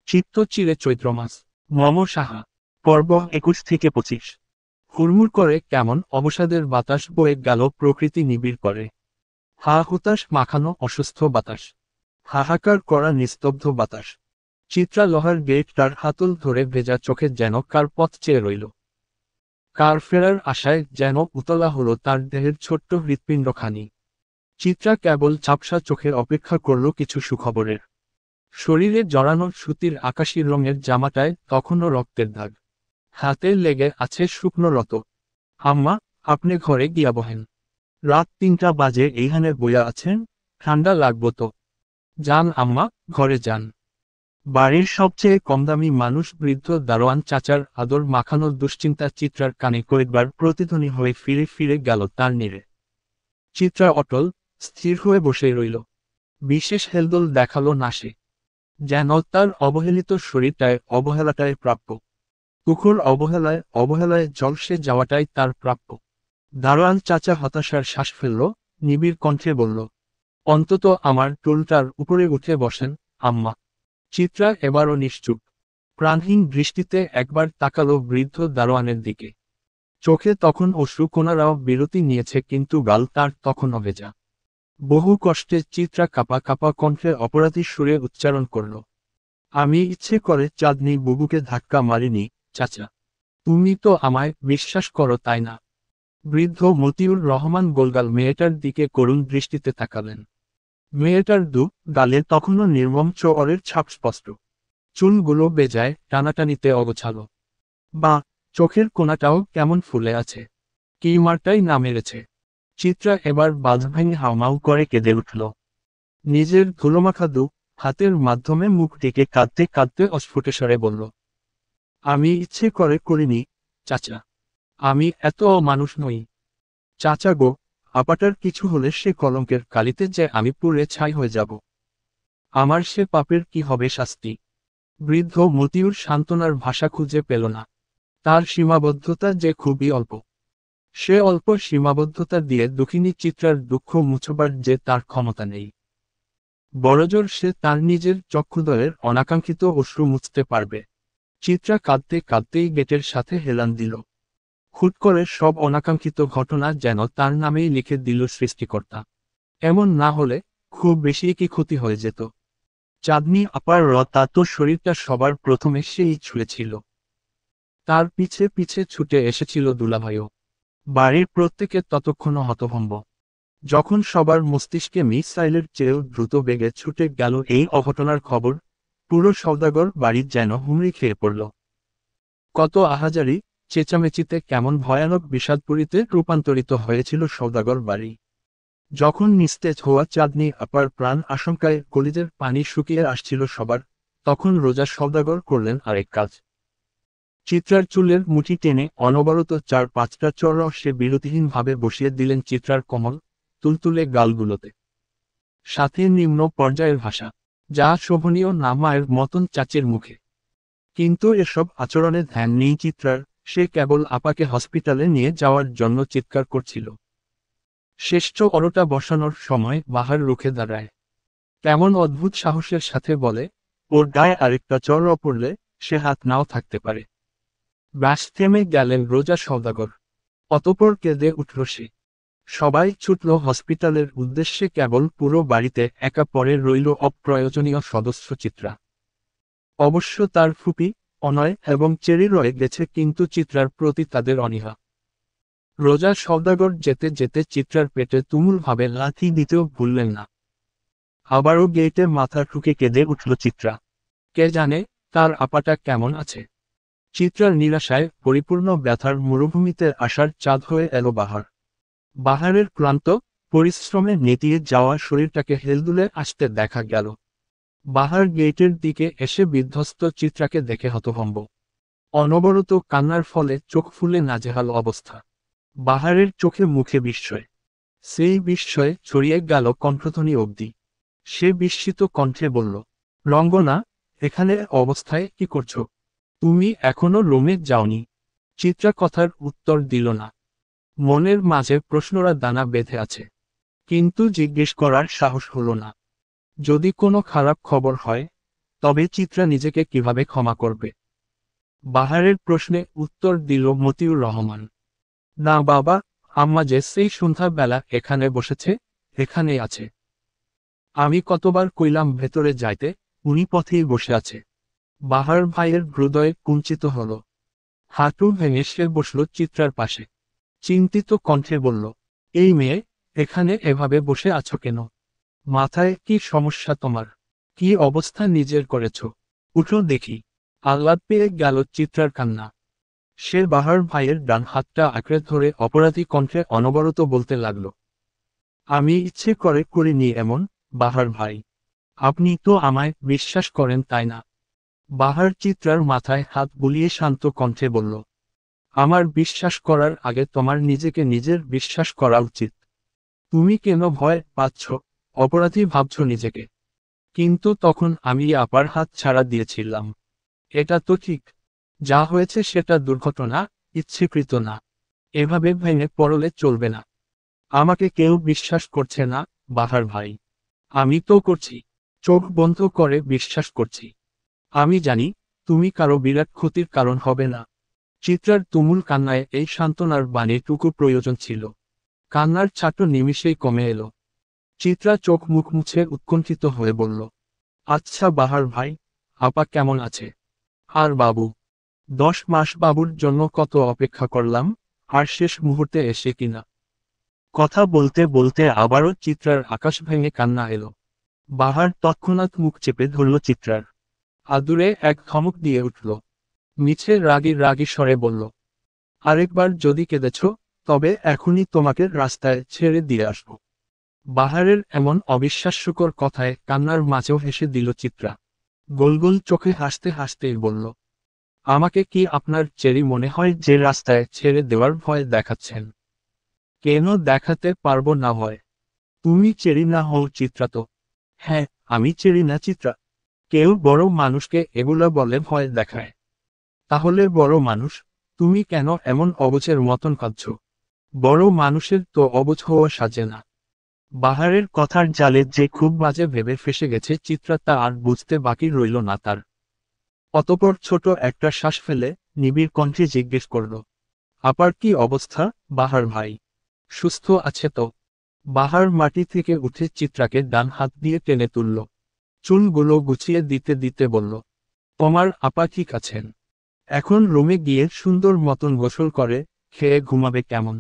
চিত্তচিরে চৈত্র মাস। মম সাহা। পর্ব 21 থেকে 25। হুড়মুড় করে কেমন অবসাদের বাতাস বয়ে গেল, প্রকৃতি নিবিড় করে। হা হুতাশ মাখানো অসুস্থ বাতাস। হাহাকার করা নিস্তব্ধ বাতাস। চিত্রা লোহার গেটটার হাতল ধরে ভেজা চোখে যেন কার পথ চেয়ে রইল। কার ফেরার আশায় যেন উতলা হলো তার দেহের ছোট্ট হৃৎপিণ্ডখানি। চিত্রা কেবল ঝাপসা চোখে অপেক্ষা করল কিছু সুখবরের। শরীরে জড়ানো সুতির আকাশি রঙের জামাটায় তখনও রক্তের দাগ। হাতে লেগে আছে শুকনো রত। আম্মা, আপনি ঘরে গিয়া বহেন। রাত 3টা বাজে এইখানে বইয়া আছেন, ঠান্ডা লাগবো তো। যান আম্মা, ঘরে যান। বাড়ির সবচেয়ে কমদামি মানুষ বৃদ্ধ দারোয়ান চাচার আদর মাখানো দুশ্চিন্তা চিত্রার কানে কয়েকবার প্রতিধ্বনি হয়ে ফিরে ফিরে গেল তার নীড়ে। চিত্রা অটল, স্থির হয়ে বসে রইল। বিশেষ হেলদোল দেখালো না সে। যেন তার অবহেলিত শরীরটায় অবহেলাটায় প্রাপ্য। কুকুর অবহেলায় অবহেলায় জলসে যাওয়াটাই তার প্রাপ্য। দারোয়ান চাচা হতাশার শ্বাস ফেলল, নিবিড় কণ্ঠে বলল, অন্তত আমার টুলটার উপরে উঠে বসেন, আম্মা। চিত্রা এবারও নিশ্চুপ। প্রাণহীন দৃষ্টিতে একবার তাকালো বৃদ্ধ দারোয়ানের দিকে। চোখে তখন অশ্রু কোনারাও বিরতি নিয়েছে, কিন্তু গাল তার তখনও ভেজা। বহু কষ্টে চিত্রা কাপা কাপা কণ্ঠে অপরাধী সুরে উচ্চারণ করল, আমি ইচ্ছে করে চাঁদনি বুবুকে ধাক্কা মারিনি, চাচা। তুমি তো আমায় বিশ্বাস করো, তাই না? বৃদ্ধ মতিউর রহমান গোলগাল মেয়েটার দিকে করুণ দৃষ্টিতে তাকালেন। মেয়েটার গালে তখনও নির্মম চোরের ছাপ স্পষ্ট। চুলগুলো বেজায় টানাটানিতে অগোছালো। বা চোখের কোণাটাও কেমন ফুলে আছে। কি মারটাই না মেরেছে। চিত্রা এবার বাঁধ ভেঙে হাউমাউ করে কেঁদে উঠল। নিজের ধুলোমাখা হাতের মাধ্যমে মুখ ডেকে কাঁদতে কাঁদতে অস্ফুট স্বরে বলল, আমি ইচ্ছে করে করিনি, চাচা। আমি এত মানুষ নই। চাচা গো, আপাটার কিছু হলে সে কলঙ্কের কালিতে যে আমি পুড়ে ছাই হয়ে যাব। আমার সে পাপের কি হবে শাস্তি? বৃদ্ধ মতিউর সান্ত্বনার ভাষা খুঁজে পেল না। তার সীমাবদ্ধতা যে খুবই অল্প। সে অল্প সীমাবদ্ধতা দিয়ে দুঃখিনী চিত্রার দুঃখ মুছবার যে তার ক্ষমতা নেই। বড়জোর সে তার নিজের চক্ষুদয়ের অনাকাঙ্ক্ষিত অশ্রু মুছতে পারবে। চিত্রা কাঁদতে কাঁদতেই গেটের সাথে হেলান দিল। হুট করে সব অনাকাঙ্ক্ষিত ঘটনা যেন তার নামেই লিখে দিল সৃষ্টিকর্তা। এমন না হলে খুব বেশি কি ক্ষতি হয়ে যেত। চাঁদনি আপার রক্তাক্ত শরীরটা সবার প্রথমে সেই ছুঁয়েছিল। তার পিছে পিছে ছুটে এসেছিল দুলাভাইও। বাড়ির প্রত্যেকে ততক্ষণও হতভম্ব। যখন সবার মস্তিষ্কে মিসাইলের চেয়েও দ্রুত বেগে ছুটে গেল এই অঘটনার খবর, পুরো সওদাগর বাড়ি যেন হুমড়ি খেয়ে পড়ল। কত আহাজারি চেঁচামেচিতে কেমন ভয়ানক বিষাদপুরীতে রূপান্তরিত হয়েছিল সওদাগর বাড়ি। যখন নিস্তেজ হওয়া চাঁদনি আপার প্রাণ আশঙ্কায় কলিজের পানি শুকিয়ে আসছিল সবার, তখন রোজা সওদাগর করলেন আরেক কাজ। চিত্রার চুলের মুঠি টেনে অনবরত 4-5টা চড় সে বিরতিহীনভাবে বসিয়ে দিলেন চিত্রার কোমল তুলতুলে গালগুলোতে। সাথে নিম্ন পর্যায়ের ভাষা, যা শোভনীয় না মায়ের মতন চাচির মুখে। কিন্তু এসব আচরণে ধ্যান নেই চিত্রার। সে কেবল আপাকে হসপিটালে নিয়ে যাওয়ার জন্য চিৎকার করছিল। শ্রেষ্ঠ অরটা বসানোর সময় বাহার রুখে দাঁড়ায়। তেমন অদ্ভুত সাহসের সাথে বলে, ওর গায়ে আরেকটা চড় পড়লে সে হাত নাও থাকতে পারে। ব্যাস থেমে গেলেন রোজা সওদাগর। অতঃপর কেঁদে উঠল সে। সবাই ছুটল হসপিটালের উদ্দেশ্যে, কেবল পুরো বাড়িতে একা পড়ে রইল অপ্রয়োজনীয় সদস্য চিত্রা। অবশ্য তার ফুপি, অনয় এবং চেরি রয়ে গেছে, কিন্তু চিত্রার প্রতি তাদের অনীহা। রোজা সওদাগর যেতে যেতে চিত্রার পেটে তুমুলভাবে লাথি দিতেও ভুললেন না। আবারও গেটে মাথা ঠুকে কেঁদে উঠল চিত্রা। কে জানে তার আপাটা কেমন আছে। চিত্রার নিরাশায় পরিপূর্ণ ব্যথার মরুভূমিতে আসার চাঁদ হয়ে এলো বাহার। বাহারের ক্লান্ত পরিশ্রমে নেতিয়ে যাওয়া শরীরটাকে হেলদুলে আসতে দেখা গেল। বাহার গেটের দিকে এসে বিধ্বস্ত চিত্রাকে দেখে হতভম্ব। অনবরত কান্নার ফলে চোখ ফুলে নাজেহাল অবস্থা। বাহারের চোখে মুখে বিস্ময়। সেই বিস্ময়ে ছড়িয়ে গেল কণ্ঠধ্বনি অবধি। সে বিস্মিত কণ্ঠে বলল, রঙ্গনা, এখানে অবস্থায় কি করছো? তুমি এখনো রোমে যাওনি? চিত্রা কথার উত্তর দিল না। মনের মাঝে প্রশ্নরা দানা বেঁধে আছে, কিন্তু জিজ্ঞেস করার সাহস হলো না। যদি কোনো খারাপ খবর হয়? তবে চিত্রা নিজেকে কিভাবে ক্ষমা করবে? বাহারের প্রশ্নে উত্তর দিল মতিউর রহমান। না বাবা, আম্মা যে সেই সন্ধ্যাবেলা এখানে বসেছে, এখানেই আছে। আমি কতবার কইলাম ভেতরে যাইতে, উনি পথেই বসে আছে। বাহার ভাইয়ের হৃদয় কুঞ্চিত হল। হাঁটু ভেঙে সে বসল চিত্রার পাশে। চিন্তিত কণ্ঠে বলল, এই মেয়ে, এখানে এভাবে বসে আছো কেন? মাথায় কি সমস্যা তোমার? কি অবস্থা নিজের করেছ? উঠো দেখি। আহ্লাদ পেয়ে গেল চিত্রার কান্না। সে বাহার ভাইয়ের ডান হাতটা আঁকড়ে ধরে অপরাধী কণ্ঠে অনবরত বলতে লাগল, আমি ইচ্ছে করে করিনি এমন, বাহার ভাই। আপনি তো আমায় বিশ্বাস করেন তাই না? বাহার চিত্রার মাথায় হাত বুলিয়ে শান্ত কণ্ঠে বলল, আমার বিশ্বাস করার আগে তোমার নিজেকে নিজের বিশ্বাস করা উচিত। তুমি কেন ভয় পাচ্ছ, অপরাধী ভাবছ নিজেকে? কিন্তু তখন আমি আপার হাত ছাড়া দিয়েছিলাম। এটা তো ঠিক। যা হয়েছে সেটা দুর্ঘটনা, ইচ্ছাকৃত না। এভাবে ভেঙে পড়লে চলবে না। আমাকে কেউ বিশ্বাস করছে না, বাহার ভাই। আমি তো করছি। চোখ বন্ধ করে বিশ্বাস করছি। আমি জানি, তুমি কারো বিরাট ক্ষতির কারণ হবে না। চিত্রার তুমুল কান্নায় এই সান্ত্বনার বাণীটুকু প্রয়োজন ছিল। কান্নার ছাটো নিমিষেই কমে এলো। চিত্রা চোখ মুখ মুছে উৎকণ্ঠিত হয়ে বলল, আচ্ছা বাহার ভাই, আপা কেমন আছে? আর বাবু? 10 মাস বাবুর জন্য কত অপেক্ষা করলাম, আর শেষ মুহূর্তে এসে কিনা। কথা বলতে বলতে আবারও চিত্রার আকাশ ভেঙে কান্না এলো। বাহার তৎক্ষণাৎ মুখ চেপে ধরল চিত্রার। আদুরে এক ধমক দিয়ে উঠল। মিছে রাগী রাগী স্বরে বলল, আরেকবার যদি কেঁদেছ, তবে এখনই তোমাকে রাস্তায় ছেড়ে দিয়ে আসব। বাহারের এমন অবিশ্বাস্যকর কথায় কান্নার মাঝেও হেসে দিল চিত্রা। গোল গোল চোখে হাসতে হাসতেই বলল, আমাকে কি আপনার চেরি মনে হয় যে রাস্তায় ছেড়ে দেওয়ার ভয় দেখাচ্ছেন? কেন দেখাতে পারবো না ভয়? তুমি চেরি না হও চিত্রা তো? হ্যাঁ, আমি চেরি না চিত্রা। কেউ বড় মানুষকে এগুলো বলে ভয় দেখায়। তাহলে বড় মানুষ, তুমি কেন এমন অবুঝের মতন কাঁদছ? বড় মানুষের তো অবুঝ হওয়া সাজে না। বাহারের কথার জালে যে খুব বাজে ভেবে ফেসে গেছে চিত্রা তা আর বুঝতে বাকি রইল না তার। অতপর ছোট একটা শ্বাস ফেলে নিবিড় কণ্ঠে জিজ্ঞেস করল, আপার কি অবস্থা, বাহার ভাই? সুস্থ আছে তো? বাহার মাটি থেকে উঠে চিত্রাকে ডান হাত দিয়ে টেনে তুলল। চুলগুলো গুছিয়ে দিতে দিতে বলল, তোমার আপা ঠিক আছেন? এখন রুমে গিয়ে সুন্দর মতন গোসল করে খেয়ে ঘুমাবে কেমন?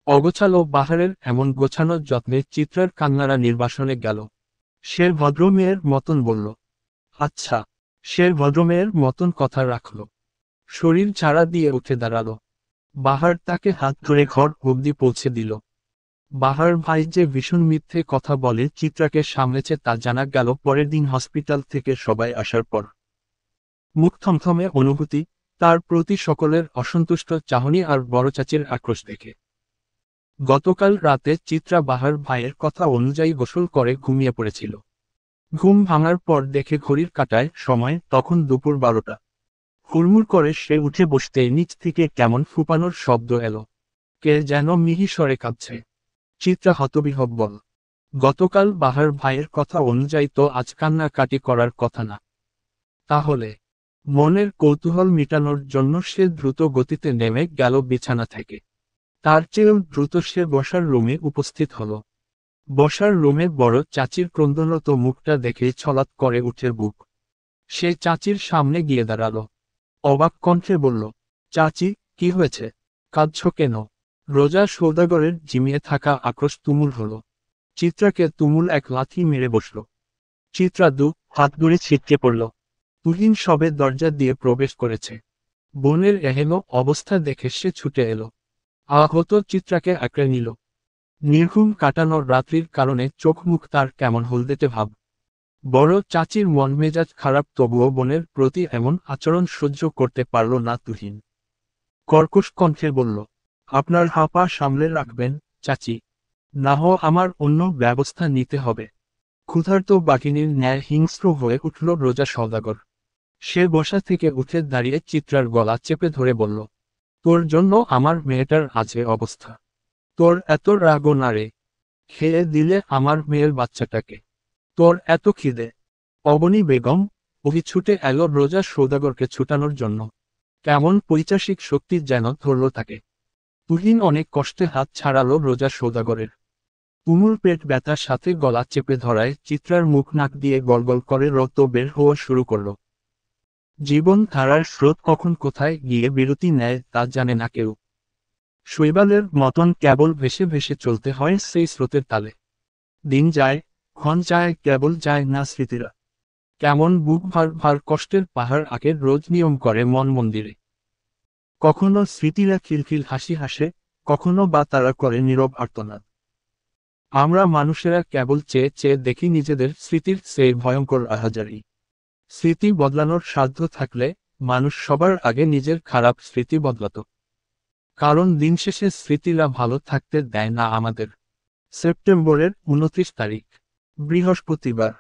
অগোছালো বাহারের এমন গোছানো যত্নে চিত্রার কান্নারা নির্বাসনে গেল। সে ভদ্রমেয়ের মতন বলল, আচ্ছা। সে ভদ্রমেয়ের মতন কথা রাখল। শরীর ছাড়া দিয়ে উঠে দাঁড়ালো। বাহার তাকে হাত ধরে ঘর অবধি পৌঁছে দিল। বাহার ভাই যে ভীষণ মিথ্যে কথা বলে চিত্রাকে সামলেছে তা জানা গেল পরের দিন হসপিটাল থেকে সবাই আসার পর। মুখ থমথমে অনুভূতি, তার প্রতি সকলের অসন্তুষ্ট চাহনি আর বড় চাচির আক্রোশ দেখে। গতকাল রাতে চিত্রা বাহার ভাইয়ের কথা অনুযায়ী গোসল করে ঘুমিয়ে পড়েছিল। ঘুম ভাঙার পর দেখে ঘড়ির কাঁটায় সময় তখন দুপুর 12টা। হুড়মুড় করে সে উঠে বসতেই নিচ থেকে কেমন ফুপানোর শব্দ এলো। কে যেন মিহি স্বরে কাঁদছে। চিত্রা হতবিহ্বল। গতকাল বাহার ভাইয়ের কথা অনুযায়ী তো আজ কান্নাকাটি করার কথা না। তাহলে? মনের কৌতূহল মিটানোর জন্য সে দ্রুত গতিতে নেমে গেল বিছানা থেকে। তার চেয়েও দ্রুত সে বসার রুমে উপস্থিত হল। বসার রুমে বড় চাচির ক্রন্দনত মুখটা দেখে ছলাৎ করে উঠে বুক। সে চাচির সামনে গিয়ে দাঁড়ালো। অবাক কণ্ঠে বলল, চাচি, কি হয়েছে? কাঁদছ কেন? রোজা সৌদাগরের ঝিমিয়ে থাকা আক্রোশ তুমুল হল। চিত্রাকে তুমুল এক লাথি মেরে বসল। চিত্রা হাত ধরে ছিটকে পড়ল। তুহিন সবে দরজা দিয়ে প্রবেশ করেছে। বোনের এহেন অবস্থা দেখে সে ছুটে এলো। আহত চিত্রাকে আঁকড়ে নিল। নির্ঘুম কাটানোর রাত্রির কারণে চোখ মুখ তার কেমন হলদেটে ভাব। বড় চাচির মন মেজাজ খারাপ তবুও বোনের প্রতি এমন আচরণ সহ্য করতে পারল না তুহিন। কর্কশ কণ্ঠে বলল, আপনার হাঁপা সামলে রাখবেন, চাচি। না হো আমার অন্য ব্যবস্থা নিতে হবে। ক্ষুধার্ত বাঘিনীর ন্যায় হিংস্র হয়ে উঠল রোজা সওদাগর। সে বসা থেকে উঠে দাঁড়িয়ে চিত্রার গলা চেপে ধরে বলল, তোর জন্য আমার মেয়েটার আজে অবস্থা। তোর এত রাগও না রে। খেয়ে দিলে আমার মেয়ের বাচ্চাটাকে। তোর এত খিদে। অবনী বেগম, অভি ছুটে এলো রোজা সৌদাগরকে ছুটানোর জন্য। কেমন পৈশাচিক শক্তি যেন ধরল তাকে। তুহিন অনেক কষ্টে হাত ছাড়ালো রোজা সৌদাগরের। তুমুল পেট ব্যথার সাথে গলা চেপে ধরায় চিত্রার মুখ নাক দিয়ে গলগল করে রক্ত বের হওয়া শুরু করল। জীবন ধারার স্রোত কখন কোথায় গিয়ে বিরতি নেয় তা জানে না কেউ। শৈবালের মতন কেবল ভেসে ভেসে চলতে হয় সেই স্রোতের তালে। দিন যায়, ক্ষণ যায়, কেবল যায় না স্মৃতিরা। কেমন বুক ভার ভার কষ্টের পাহাড় আঁকে রোজ নিয়ম করে মন মন্দিরে। কখনো স্মৃতিরা খিলখিল হাসি হাসে, কখনো বা তারা করে নীরব আর্তনাদ। আমরা মানুষেরা কেবল চেয়ে চেয়ে দেখি নিজেদের স্মৃতির সেই ভয়ঙ্কর আহাজারি। স্মৃতি বদলানোর সাধ্য থাকলে মানুষ সবার আগে নিজের খারাপ স্মৃতি বদলাত। কারণ দিন শেষে স্মৃতিরা ভালো থাকতে দেয় না আমাদের। সেপ্টেম্বরের 29 তারিখ, বৃহস্পতিবার।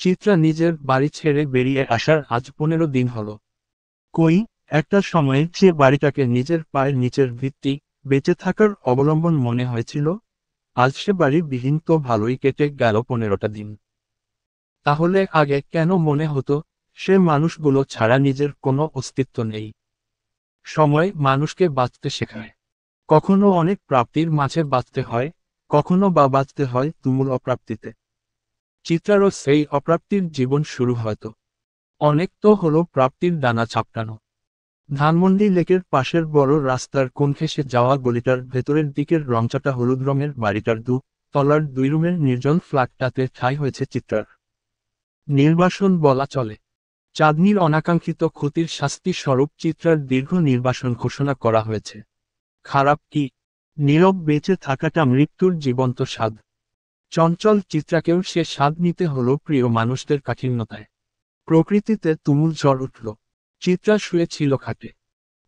চিত্রা নিজের বাড়ি ছেড়ে বেরিয়ে আসার আজ 15 দিন হলো। কই, একটা সময়ে যে বাড়িটাকে নিজের পায়ের নিচের ভিত্তি, বেঁচে থাকার অবলম্বন মনে হয়েছিল, আজ সে বাড়ি বিহীন। তো ভালোই কেটে গেল 15টা দিন। তাহলে আগে কেন মনে হতো সে মানুষগুলো ছাড়া নিজের কোনো অস্তিত্ব নেই? সময় মানুষকে বাঁচতে শেখায়। কখনো অনেক প্রাপ্তির মাঝে বাঁচতে হয়, কখনো বা বাঁচতে হয় তুমুল অপ্রাপ্তিতে। চিত্রারও সেই অপ্রাপ্তির জীবন শুরু হয়তো। অনেক তো হলো প্রাপ্তির ডানা চাপটানো। ধানমন্ডি লেকের পাশের বড় রাস্তার কোণ ঘেঁষে যাওয়া গলিটার ভেতরের দিকের রংচাটা হলুদ রঙের বাড়িটার তলার 2 রুমের নির্জন ফ্ল্যাটটাতে ঠাঁই হয়েছে চিত্রার। নির্বাসন বলা চলে। চাঁদনির অনাকাঙ্ক্ষিত ক্ষতির শাস্তি স্বরূপ চিত্রার দীর্ঘ নির্বাসন ঘোষণা করা হয়েছে। খারাপ কি? নীরব বেঁচে থাকাটা মৃত্যুর জীবন্ত স্বাদ। চঞ্চল চিত্রাকেও সে স্বাদ নিতে হলো প্রিয় মানুষদের কাঠিন্যতায়। প্রকৃতিতে তুমুল ঝড় উঠল। চিত্রা শুয়েছিল খাটে।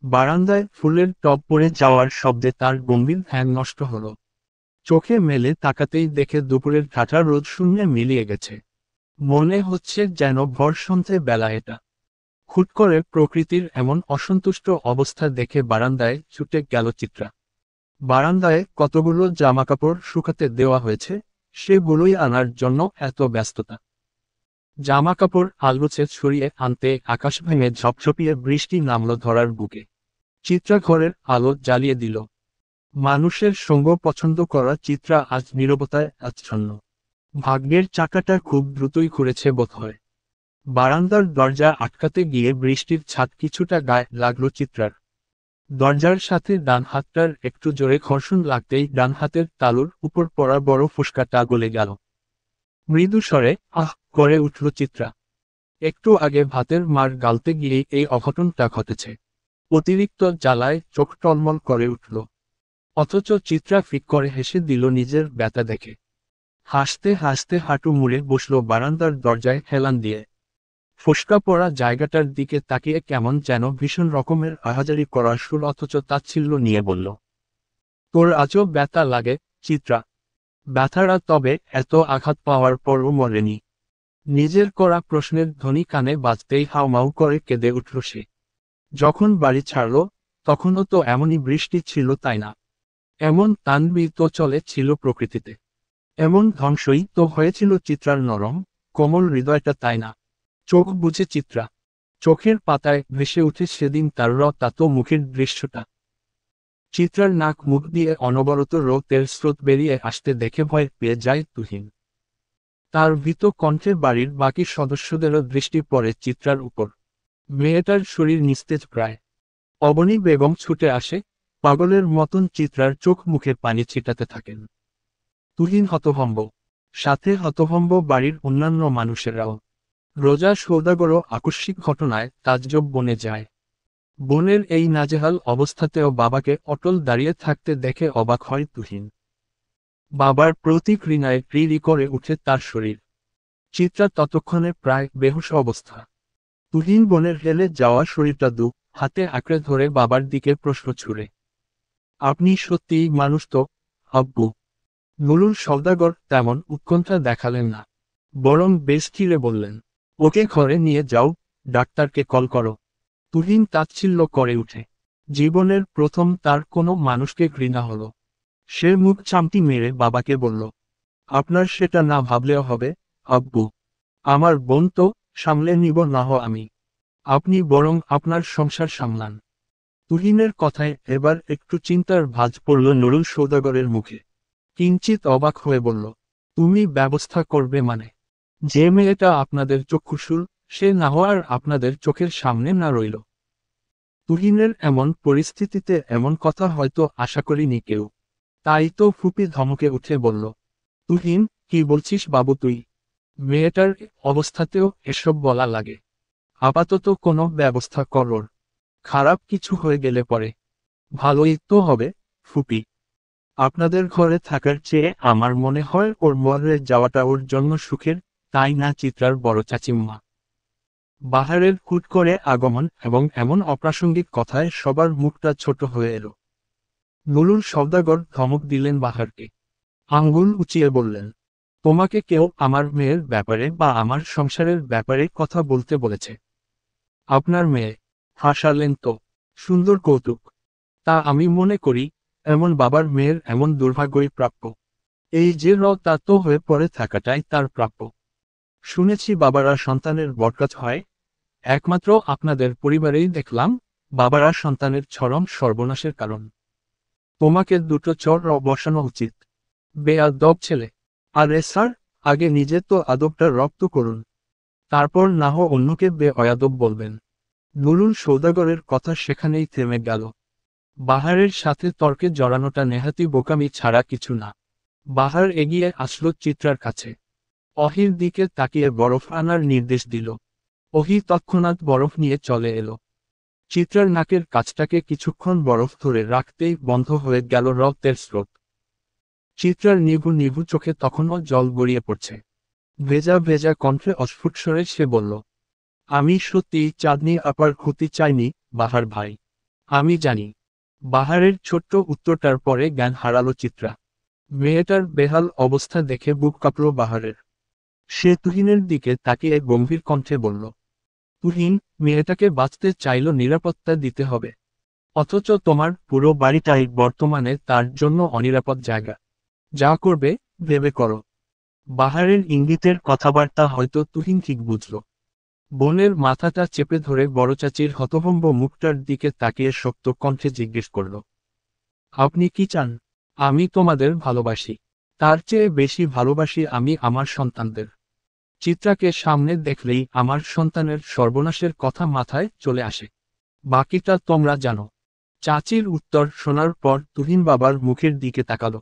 বারান্দায় ফুলের টব পড়ে যাওয়ার শব্দে তার গম্ভীর ধ্যান নষ্ট হলো। চোখে মেলে তাকাতেই দেখে দুপুরের ঠাঠা রোদ শূন্যে মিলিয়ে গেছে। মনে হচ্ছে যেন ভর সন্ধ্যে বেলা এটা। হুট করে প্রকৃতির এমন অসন্তুষ্ট অবস্থা দেখে বারান্দায় ছুটে গেল চিত্রা। বারান্দায় কতগুলো জামাকাপড় শুকাতে দেওয়া হয়েছে, সেগুলোই আনার জন্য এত ব্যস্ততা। জামাকাপড় আলগোছে ছড়িয়ে আনতে আকাশ ভেঙে ঝপঝপিয়ে বৃষ্টি নামল ধরার বুকে। চিত্রা ঘরের আলো জ্বালিয়ে দিল। মানুষের সঙ্গ পছন্দ করা চিত্রা আজ নীরবতায় আচ্ছন্ন। ভাগ্যের চাকাটা খুব দ্রুতই ঘুরেছে বোধহয়। বারান্দার দরজা আটকাতে গিয়ে বৃষ্টির ছাদ কিছুটা গায়ে লাগলো চিত্রার। দরজার সাথে ডান হাতটার একটু জোরে ঘর্ষণ লাগতেই ডান হাতের তালুর উপর পড়া বড় ফোসকাটা গলে গেল। মৃদু স্বরে আহ করে উঠল চিত্রা। একটু আগে ভাতের মার গালতে গিয়েই এই অঘটনটা ঘটেছে। অতিরিক্ত জ্বালায় চোখ টলমল করে উঠল। অথচ চিত্রা ফিক করে হেসে দিল নিজের ব্যথা দেখে। হাসতে হাসতে হাঁটু মুড়ে বসল বারান্দার দরজায় হেলান দিয়ে। ফোসকা পড়া জায়গাটার দিকে তাকিয়ে কেমন যেন ভীষণ রকমের আহাজারি করার সুর অথচ তাচ্ছিল্য নিয়ে বলল, তোর আজও ব্যথা লাগে চিত্রা? ব্যথারা তবে এত আঘাত পাওয়ার পরও মরেনি। নিজের করা প্রশ্নের ধ্বনি কানে বাজতেই হাউমাউ করে কেঁদে উঠল সে। যখন বাড়ি ছাড়ল তখনও তো এমনই বৃষ্টি ছিল, তাই না? এমন তানবি তো চলে ছিল প্রকৃতিতে। এমন ধ্বংসই তো হয়েছিল চিত্রার নরম কোমল হৃদয়টা, তাই না? চোখ বুজে চিত্রা। চোখের পাতায় ভেসে উঠে সেদিন তার রক্তাক্ত মুখের দৃশ্যটা। চিত্রার নাক মুখ দিয়ে অনবরত রক্তের স্রোত বেরিয়ে আসতে দেখে ভয় পেয়ে যায় তুহিন। তার ভীত কণ্ঠে বাড়ির বাকি সদস্যদেরও দৃষ্টি পড়ে চিত্রার উপর। মেয়েটার শরীর নিস্তেজ প্রায়। অবনী বেগম ছুটে আসে, পাগলের মতন চিত্রার চোখ মুখে পানি ছিটাতে থাকেন। তুহিন হতভম্ব, সাথে হতভম্ব বাড়ির অন্যান্য মানুষেরাও। রোজা সৌদাগরও আকস্মিক ঘটনায় তাজ্জব বনে যায়। বোনের এই নাজেহাল অবস্থাতেও বাবাকে অটল দাঁড়িয়ে থাকতে দেখে অবাক হয় তুহিন। বাবার প্রতি ঘৃণায় রিরি করে উঠে তার শরীর। চিত্রা ততক্ষণে প্রায় বেহুশ অবস্থা। তুহিন বোনের হেলে যাওয়া শরীরটা হাতে আঁকড়ে ধরে বাবার দিকে প্রশ্ন ছুড়ে, আপনি সত্যিই মানুষ তো, আব্বু? নুরুল সওদাগর তেমন উৎকণ্ঠা দেখালেন না, বরং বেশ স্থিরে বললেন, ওকে ঘরে নিয়ে যাও, ডাক্তারকে কল করো। তুহিন তাচ্ছিল্য করে উঠে। জীবনের প্রথম তার কোনো মানুষকে ঘৃণা হলো। সে মুখ চামটি মেরে বাবাকে বলল, আপনার সেটা না ভাবলেও হবে, আব্বু। আমার বোন তো সামলে নিব না আমি। আপনি বরং আপনার সংসার সামলান। তুহিনের কথায় এবার একটু চিন্তার ভাঁজ পড়ল নুরুল সওদাগরের মুখে। কিঞ্চিত অবাক হয়ে বলল, তুমি ব্যবস্থা করবে মানে? যে মেয়েটা আপনাদের চক্ষুশূল, সে না আর আপনাদের চোখের সামনে না রইল। তুহিনের এমন পরিস্থিতিতে এমন কথা হয়তো আশা করিনি কেউ। তাই তো ফুপি ধমকে উঠে বলল, তুহিন, কি বলছিস বাবু তুই? মেয়েটার অবস্থাতেও এসব বলা লাগে? আপাতত কোনো ব্যবস্থা করর। খারাপ কিছু হয়ে গেলে পরে। ভালোই তো হবে, ফুপি। আপনাদের ঘরে থাকার চেয়ে আমার মনে হয় ওর মরে যাওয়াটা ওর জন্য সুখের, তাই না চিত্রার বড় চাচিম্মা? বাহারের হুট করে আগমন এবং এমন অপ্রাসঙ্গিক কথায় সবার মুখটা ছোট হয়ে এলো। নুরুল সওদাগর ধমক দিলেন বাহারকে। আঙ্গুল উঁচিয়ে বললেন, তোমাকে কেউ আমার মেয়ের ব্যাপারে বা আমার সংসারের ব্যাপারে কথা বলতে বলেছে? আপনার মেয়ে? হাসালেন তো। সুন্দর কৌতুক। তা আমি মনে করি, এমন বাবার মেয়ের এমন দুর্ভাগ্যই প্রাপ্য। এই যে তা তো হয়ে পড়ে থাকাটাই তার প্রাপ্য। শুনেছি বাবারা সন্তানের বরকত হয়। একমাত্র আপনাদের পরিবারেই দেখলাম বাবারা সন্তানের চরম সর্বনাশের কারণ। তোমাকে দুটো চর বসানো উচিত। বেয়াদব ছেলে। আরে স্যার, আগে নিজে তো আদবটা রপ্ত করুন, তারপর না অন্যকে বেয়াদব বলবেন। নুরুল সওদাগরের কথা সেখানেই থেমে গেল। বাহারের সাথে তর্কে জড়ানোটা নেহাতি বোকামি ছাড়া কিছু না। বাহার এগিয়ে আসলো চিত্রার কাছে। অহির দিকে তাকিয়ে বরফ আনার নির্দেশ দিল। অহি তৎক্ষণাৎ বরফ নিয়ে চলে এলো। চিত্রার নাকের কাছটাকে কিছুক্ষণ বরফ ধরে রাখতেই বন্ধ হয়ে গেল রক্তের স্রোত। চিত্রার নিভু নিভু চোখে তখনও জল গড়িয়ে পড়ছে। ভেজা ভেজা কণ্ঠে অস্ফুট স্বরে সে বলল, আমি সত্যিই চাঁদনি আপার ক্ষতি চাইনি, বাহার ভাই। আমি জানি। বাহারের ছোট্ট উত্তরটার পরে জ্ঞান হারালো চিত্রা। মেয়েটার বেহাল অবস্থা দেখে বুক কাঁপল বাহারের। সে তুহিনের দিকে তাকিয়ে গম্ভীর কণ্ঠে বলল, তুহিন, মেয়েটাকে বাঁচতে চাইল, নিরাপত্তা দিতে হবে। অথচ তোমার পুরো বাড়িটাই বর্তমানে তার জন্য অনিরাপদ জায়গা। যা করবে, ভেবে করো। বাহারের ইঙ্গিতের কথাবার্তা হয়তো তুহিন ঠিক বুঝল। বোনের মাথাটা চেপে ধরে বড় চাচির হতভম্ব মুখটার দিকে তাকিয়ে শক্ত কণ্ঠে জিজ্ঞেস করল, আপনি কি চান? আমি তোমাদের ভালোবাসি। তার চেয়ে বেশি ভালোবাসি আমি আমার সন্তানদের। চিত্রাকে সামনে দেখলেই আমার সন্তানের সর্বনাশের কথা মাথায় চলে আসে। বাকিটা তোমরা জানো। চাচির উত্তর শোনার পর তুহিন বাবার মুখের দিকে তাকালো।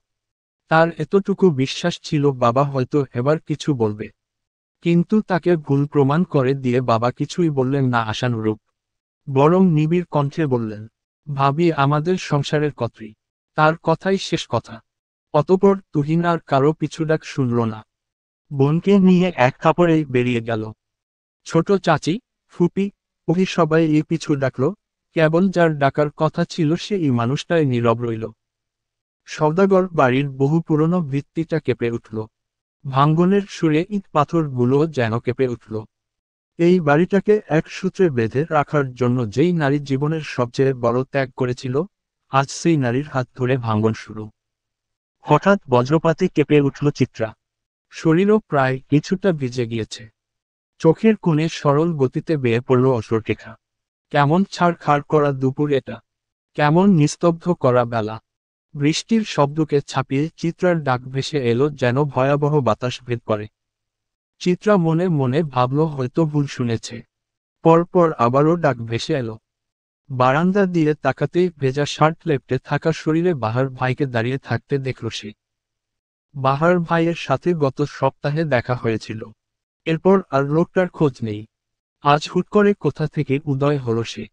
তার এতটুকু বিশ্বাস ছিল বাবা হয়তো এবার কিছু বলবে। কিন্তু তাকে ভুল প্রমাণ করে দিয়ে বাবা কিছুই বললেন না আশানুরূপ। বরং নিবিড় কণ্ঠে বললেন, ভাবি আমাদের সংসারের কর্ত্রী। তার কথাই শেষ কথা। অতঃপর তুহিন আর কারো পিছুডাক শুনল না। বোনকে নিয়ে এক কাপড়েই বেরিয়ে গেল। ছোট চাচি, ফুপি, ওহি সবাই এই পিছু ডাকল। কেবল যার ডাকার কথা ছিল সে এই মানুষটাই নীরব রইল। সওদাগর বাড়ির বহু পুরনো ভিত্তিটা কেঁপে উঠল। ভাঙ্গনের সুরে ইট পাথরগুলো যেন কেঁপে উঠল। এই বাড়িটাকে এক সূত্রে বেঁধে রাখার জন্য যেই নারী জীবনের সবচেয়ে বড় ত্যাগ করেছিল, আজ সেই নারীর হাত ধরে ভাঙ্গন শুরু। হঠাৎ বজ্রপাতে কেঁপে উঠল চিত্রা। শরীরও প্রায় কিছুটা ভিজে গিয়েছে। চোখের কোণে সরল গতিতে বেয়ে পড়ল অশ্রুরেখা। কেমন ছাড়খাড় করা দুপুর এটা! কেমন নিস্তব্ধ করা বেলা! বৃষ্টির শব্দকে ছাপিয়ে চিত্রার ডাক ভেসে এলো যেন ভয়াবহ বাতাস ভেদ করে। চিত্রা মনে মনে ভাবল হয়তো ভুল শুনেছে। পরপর আবারও ডাক ভেসে এলো। বারান্দা দিয়ে তাকাতেই ভেজা শার্ট লেপ্টে থাকা শরীরে বাহার ভাইকে দাঁড়িয়ে থাকতে দেখল সে। বাহার ভাইয়ের সাথে গত সপ্তাহে দেখা হয়েছিল। এরপর আর লোকটার খোঁজ নেই। আজ হুট করে কোথা থেকে উদয় হলো সে।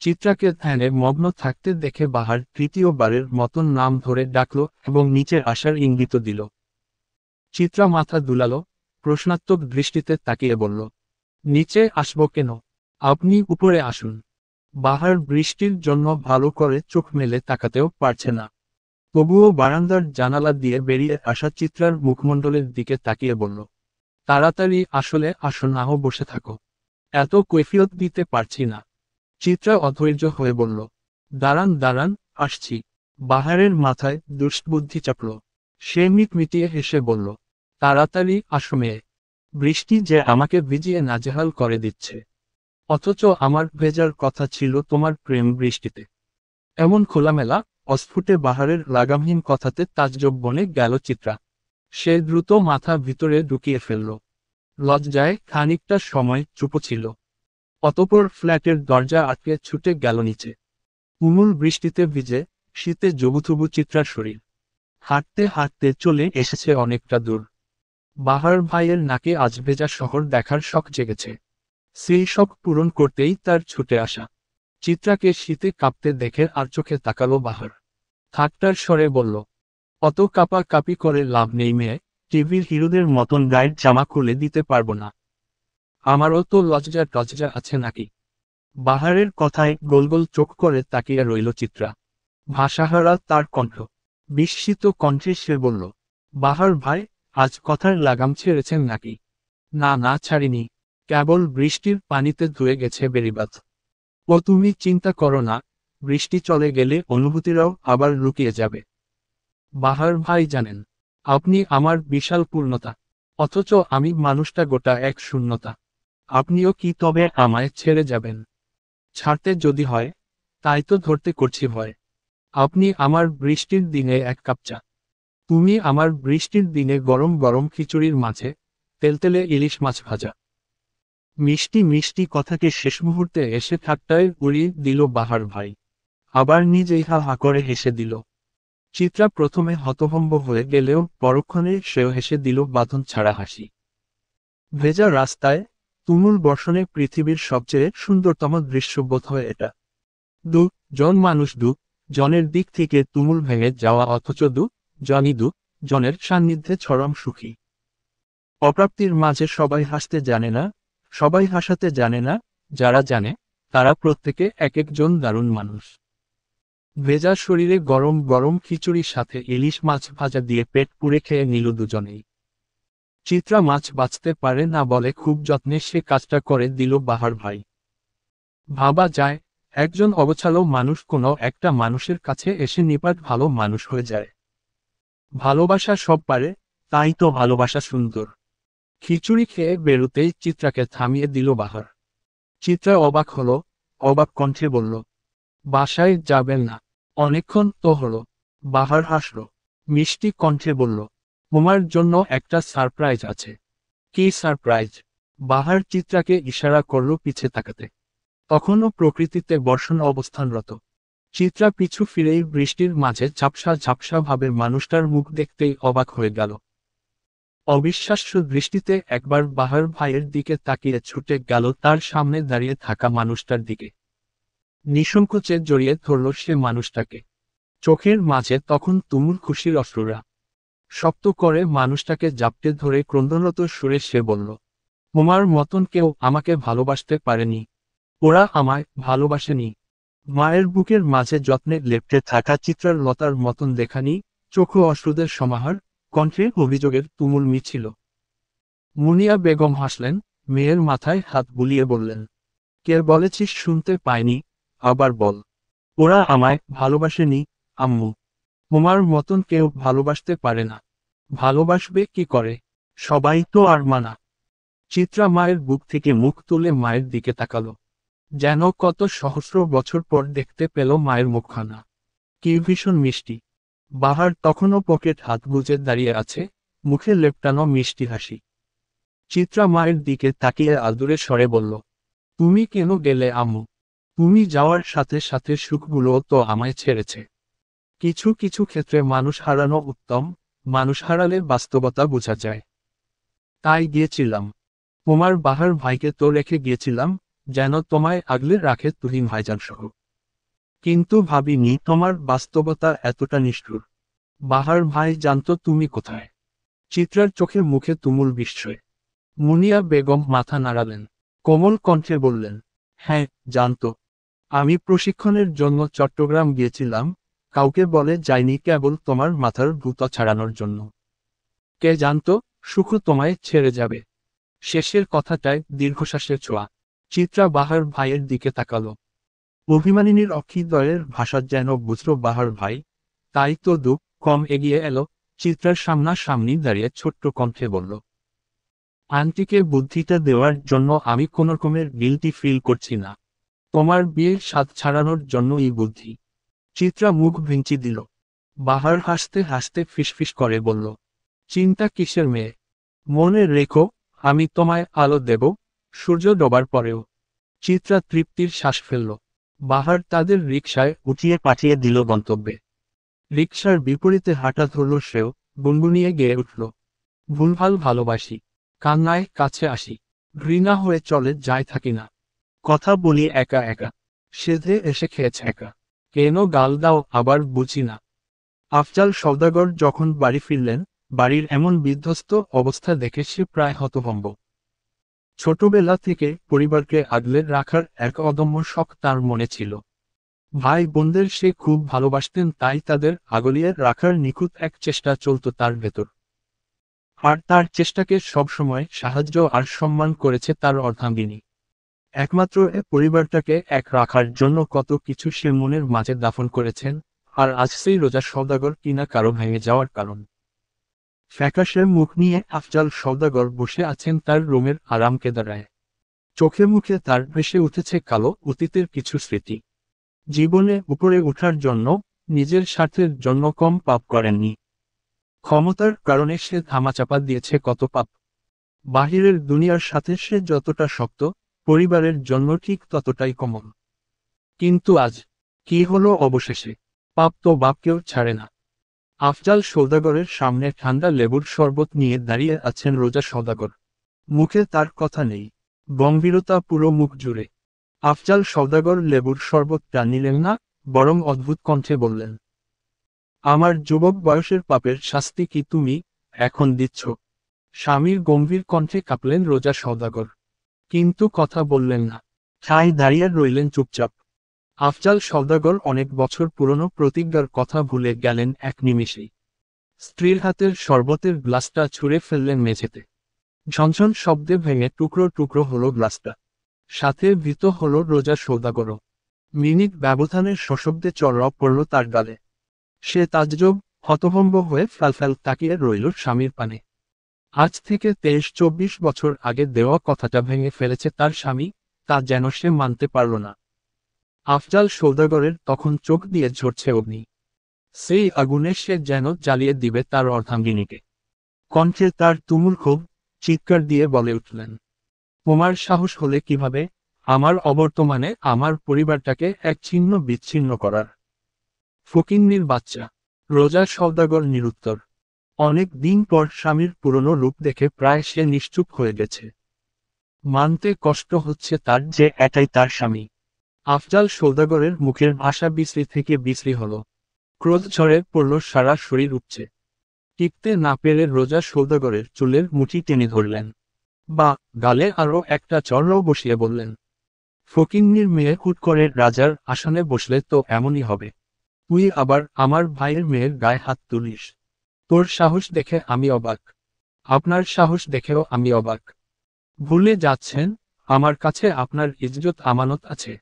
চিত্রাকে ধ্যানে মগ্ন থাকতে দেখে বাহার তৃতীয়বারের মতন নাম ধরে ডাকল এবং নিচে আসার ইঙ্গিত দিল। চিত্রা মাথা দুলালো, প্রশ্নাত্মক দৃষ্টিতে তাকিয়ে বলল, নিচে আসব কেন? আপনি উপরে আসুন। বাহার বৃষ্টির জন্য ভালো করে চোখ মেলে তাকাতেও পারছে না। তবুও বারান্দার জানালা দিয়ে বেরিয়ে আসা চিত্রার মুখমণ্ডলের দিকে তাকিয়ে বলল, তাড়াতাড়ি আসলে আসো, না বসে থাকো। এত কৈফিয়ত দিতে পারছি না। চিত্রা অধৈর্য হয়ে বলল, দাঁড়ান দাঁড়ান, আসছি। বাহারের মাথায় দুষ্টবুদ্ধি চাপল। সে মিটমিটিয়ে হেসে বলল, তাড়াতাড়ি আসো মেয়ে। বৃষ্টি যে আমাকে ভিজিয়ে নাজেহাল করে দিচ্ছে, অথচ আমার ভেজার কথা ছিল তোমার প্রেম বৃষ্টিতে। এমন খোলামেলা অস্ফুটে বাহারের লাগামহীন কথাতে তাজ্জব বনে গেল চিত্রা। সে দ্রুত মাথা ভিতরে ঢুকিয়ে ফেলল। লজ্জায় খানিকটা সময় চুপ ছিল। অতঃপর ফ্ল্যাটের দরজা আটকে ছুটে গেল নিচে। তুমুল বৃষ্টিতে ভিজে, শীতে জবুথুবু চিত্রার শরীর। হাঁটতে হাঁটতে চলে এসেছে অনেকটা দূর। বাহার ভাইয়ের নাকে আজ ভেজা শহর দেখার শখ জেগেছে। সেই শখ পূরণ করতেই তার ছুটে আসা। চিত্রাকে শীতে কাঁপতে দেখে আর চোখে তাকালো বাহার। ঠাট্টার স্বরে বলল, অত কাঁপি করে লাভ নেই মেয়ে, টিভির হিরোদের মতন গায়ের জামা খুলে দিতে পারবো না। আমারও তো লজ্জা টজ্জা আছে নাকি? বাহারের কথায় গোল গোল চোখ করে তাকিয়ে রইল চিত্রা। ভাষাহারা তার কণ্ঠ। বিস্মিত কণ্ঠে সে বলল, বাহার ভাই, আজ কথার লাগাম ছেড়েছেন নাকি? না না, ছাড়িনি। কেবল বৃষ্টির পানিতে ধুয়ে গেছে বেড়িবাঁধ। ও তুমি চিন্তা করো না, বৃষ্টি চলে গেলে অনুভূতিরাও আবার লুকিয়ে যাবে। বাহার ভাই জানেন, আপনি আমার বিশাল পূর্ণতা, অথচ আমি মানুষটা গোটা এক শূন্যতা। আপনিও কি তবে আমায় ছেড়ে যাবেন? ছাড়তে যদি হয়, তাই তো ধরতে করছি ভয়। আপনি আমার বৃষ্টির দিনে এক কাপ চা, তুমি আমার বৃষ্টির দিনে গরম গরম খিচুড়ির মাঝে তেলতেলে ইলিশ মাছ ভাজা। মিষ্টি মিষ্টি কথাকে শেষ মুহূর্তে এসে ঠাট্টায় উড়িয়ে দিল বাহার ভাই। আবার নিজেই হা হা করে হেসে দিল। চিত্রা প্রথমে হতভম্ব হয়ে গেলেও পরক্ষণে সেও হেসে দিল বাঁধন ছাড়া হাসি। ভেজা রাস্তায় তুমুল বর্ষণে পৃথিবীর সবচেয়ে সুন্দরতম দৃশ্য বোধ হয় এটা। জন মানুষ জনের দিক থেকে তুমুল ভেঙে যাওয়া, অথচ জনের সান্নিধ্যে চরম সুখী। অপ্রাপ্তির মাঝে সবাই হাসতে জানে না, সবাই হাসাতে জানে না, যারা জানে তারা প্রত্যেকে এক একজন দারুণ মানুষ। ভেজা শরীরে গরম গরম খিচুড়ির সাথে ইলিশ মাছ ভাজা দিয়ে পেট পুড়ে খেয়ে নিল দুজনেই। চিত্রা মাছ বাঁচতে পারে না বলে খুব যত্নে সে কাজটা করে দিল বাহার ভাই। ভাবা যায়, একজন অগোছালো মানুষ কোনো একটা মানুষের কাছে এসে নিপাট ভালো মানুষ হয়ে যায়। ভালোবাসা সব পারে, তাই তো ভালোবাসা সুন্দর। খিচুড়ি খেয়ে বেরুতেই চিত্রাকে থামিয়ে দিল বাহার। চিত্রা অবাক হলো, অবাক কণ্ঠে বলল, বাসায় যাবেন না? অনেকক্ষণ তো হলো। বাহার হাসল, মিষ্টি কণ্ঠে বলল, তোমার জন্য একটা সারপ্রাইজ আছে। কি সারপ্রাইজ? বাহার চিত্রাকে ইশারা করল পিছে তাকাতে। তখনও প্রকৃতিতে বর্ষণ অবস্থানরত। চিত্রা পিছু ফিরেই বৃষ্টির মাঝে ঝাপসা ঝাপসা ভাবের মানুষটার মুখ দেখতেই অবাক হয়ে গেল। অবিশ্বাস্য দৃষ্টিতে একবার বাহার ভাইয়ের দিকে তাকিয়ে ছুটে গেল তার সামনে দাঁড়িয়ে থাকা মানুষটার দিকে। নিঃসংকোচে জড়িয়ে ধরল সে মানুষটাকে। চোখের মাঝে তখন তুমুল খুশির অশ্রুরা। শক্ত করে মানুষটাকে জাপটে ধরে ক্রন্দনরত সুরে সে বলল, তোমার মতন কেউ আমাকে ভালোবাসতে পারেনি। ওরা আমায় ভালোবাসেনি। মায়ের বুকের মাঝে যত্নে লেপ্টে থাকা চিত্রার লতার মতন দেখানি, চোখ অশ্রুদের সমাহার, কণ্ঠে অভিযোগের তুমুল মিছিল। মুনিয়া বেগম হাসলেন, মেয়ের মাথায় হাত বুলিয়ে বললেন, কে বলেছিস শুনতে পাইনি, আবার বল। ওরা আমায় ভালোবাসেনি, আম্মু। তোমার মতন কেউ ভালোবাসতে পারে না। ভালোবাসবে কি করে? সবাই তো আর মানা। চিত্রা মায়ের বুক থেকে মুখ তুলে মায়ের দিকে তাকালো। যেন কত সহস্র বছর পর দেখতে পেল মায়ের মুখখানা। কি ভীষণ মিষ্টি। বাহার তখনও পকেট হাত গুজে দাঁড়িয়ে আছে, মুখে লেপটানো মিষ্টি হাসি। চিত্রা মায়ের দিকে তাকিয়ে আদুরে স্বরে বলল, তুমি কেন গেলে আম্মু? তুমি যাওয়ার সাথে সাথে সুখগুলো তো আমায় ছেড়েছে। কিছু কিছু ক্ষেত্রে মানুষ হারানো উত্তম, মানুষ হারালে বাস্তবতা বোঝা যায়। তাই গিয়েছিলাম। তোমার বাহার ভাইকে তো রেখে গিয়েছিলাম, যেন তোমায় আগলে রাখে তুহিন ভাইজান সহ। কিন্তু ভাবিনি তোমার বাস্তবতা এতটা নিষ্ঠুর। বাহার ভাই জানতো তুমি কোথায়। চিত্রার চোখে মুখে তুমুল বিস্ময়। মুনিয়া বেগম মাথা নাড়ালেন, কোমল কণ্ঠে বললেন, হ্যাঁ, জানতো। আমি প্রশিক্ষণের জন্য চট্টগ্রাম গিয়েছিলাম, কাউকে বলে যাইনি, কেবল তোমার মাথার ভূত ছাড়ানোর জন্য। কে জানতো সুখ তোমায় ছেড়ে যাবে। শেষের কথাটায় দীর্ঘশ্বাসের ছোঁয়া। চিত্রা বাহার ভাইয়ের দিকে তাকালো। অভিমানিনীর অক্ষিদ্বয়ের ভাষা যেন বুঝল বাহার ভাই। তাই তো কম এগিয়ে এলো, চিত্রার সামনাসামনি দাঁড়িয়ে ছোট্ট কণ্ঠে বলল, আন্টিকে বুদ্ধিটা দেওয়ার জন্য আমি কোনো রকমের গিল্টি ফিল করছি না। তোমার বিয়ের স্বাদ ছাড়ানোর জন্য এই বুদ্ধি। চিত্রা মুখ ভেঙচি দিল। বাহার হাসতে হাসতে ফিসফিস করে বলল, চিন্তা কিসের মেয়ে? মনে রেখো, আমি তোমায় আলো দেব, সূর্য ডোবার পরেও। চিত্রা তৃপ্তির শ্বাস ফেলল। বাহার তাদের রিকশায় উঠিয়ে পাঠিয়ে দিল গন্তব্যে। রিকশার বিপরীতে হাঁটা ধরল সেও, গুনগুনিয়ে গেয়ে উঠল, ভুলভাল ভালোবাসি, কান্নায় কাছে আসি, ঘৃণা হয়ে চলে যায় থাকি না, কথা বলি একা একা, সেধে এসে খেয়েছে একা, কেন গাল দাও আবার বুঝি না। আফজাল সওদাগর যখন বাড়ি ফিরলেন, বাড়ির এমন বিধ্বস্ত অবস্থা দেখে সে প্রায় হতভম্ব। ছোটবেলা থেকে পরিবারকে আগলে রাখার এক অদম্য শখ তার মনে ছিল। ভাই বোনদের সে খুব ভালোবাসতেন, তাই তাদের আগলিয়ে রাখার নিখুঁত এক চেষ্টা চলত তার ভেতর। আর তার চেষ্টাকে সবসময় সাহায্য আর সম্মান করেছে তার অর্ধাঙ্গিনী। একমাত্র এ পরিবারটাকে এক রাখার জন্য কত কিছু সে মনের মাঝে দাফন করেছেন, আর আজ সেই রোজা সওদাগর কিনা কারো ভেঙে যাওয়ার কারণ। ফ্যাকাশে মুখ নিয়ে আফজাল সওদাগর বসে আছেন তার রুমের আরাম কেদারায়। চোখে মুখে তার ভেসে উঠেছে কালো অতীতের কিছু স্মৃতি। জীবনে উপরে ওঠার জন্য, নিজের স্বার্থের জন্য কম পাপ করেননি। ক্ষমতার কারণে সে ধামাচাপা দিয়েছে কত পাপ। বাহিরের দুনিয়ার সাথে সে যতটা শক্ত, পরিবারের জন্য ঠিক ততটাই কোমল। কিন্তু আজ কি হলো অবশেষে? পাপ তো বাপকেও ছাড়ে না। আফজাল সওদাগরের সামনে ঠান্ডা লেবুর শরবত নিয়ে দাঁড়িয়ে আছেন রোজা সওদাগর। মুখে তার কথা নেই, গম্ভীরতা পুরো মুখ জুড়ে। আফজাল সওদাগর লেবুর শরবতটা নিলেন না, বরং অদ্ভুত কণ্ঠে বললেন, আমার যুবক বয়সের পাপের শাস্তি কি তুমি এখন দিচ্ছ? স্বামীর গম্ভীর কণ্ঠে কাঁপলেন রোজা সওদাগর, কিন্তু কথা বললেন না। ঠায় দাঁড়িয়ে রইলেন চুপচাপ। আফজাল সওদাগর অনেক বছর পুরনো প্রতিজ্ঞার কথা ভুলে গেলেন এক নিমিষেই। স্ত্রীর হাতের শরবতের গ্লাসটা ছুঁড়ে ফেললেন মেঝেতে। ঝনঝন শব্দে ভেঙে টুকরো টুকরো হলো গ্লাসটা। সাথে ভীত হলো রোজা সওদাগরও। মিনিট ব্যবধানের সশব্দে চড়াও পড়ল তার গালে। সে তাজ্জব, হতভম্ব হয়ে ফ্যালফ্যাল তাকিয়ে রইল স্বামীর পানে। আজ থেকে 23-24 বছর আগে দেওয়া কথাটা ভেঙে ফেলেছে তার স্বামী, তা যেন সে মানতে পারল না। আফজাল সওদাগরের তখন চোখ দিয়ে ঝরছে অগ্নি। সেই আগুনে সে যেন জ্বালিয়ে দিবে তার অর্ধাঙ্গিনীকে। কণ্ঠে তার তুমুল ক্ষোভ, চিৎকার দিয়ে বলে উঠলেন, তোমার সাহস হলে কিভাবে আমার অবর্তমানে আমার পরিবারটাকে এক ছিন্ন বিচ্ছিন্ন করার? ফকিন্নির বাচ্চা। রোজা সওদাগর নিরুত্তর। অনেক দিন পর স্বামীর পুরনো রূপ দেখে প্রায় সে নিশ্চুপ হয়ে গেছে। মানতে কষ্ট হচ্ছে তার যে এটাই তার স্বামী। আফজাল সওদাগরের মুখের ভাষা বিশ্রী থেকে বিশ্রী হল। ক্রোধ ঝরে পড়ল সারা শরীর উপচে। টিপতে না পেরে রোজা সওদাগরের চুলের মুঠি টেনে ধরলেন, বা গালে আরও একটা চড়াও বসিয়ে বললেন, ফকিন্নির মেয়ে হুট করে রাজার আসনে বসলে তো এমনই হবে। তুই আবার আমার ভাইয়ের মেয়ের গায়ে হাত তুলিস? তোর সাহস দেখে আমি অবাক। আপনার সাহস দেখেও আমি অবাক। ভুলে যাচ্ছেন, আমার কাছে আপনার ইজ্জত আমানত আছে।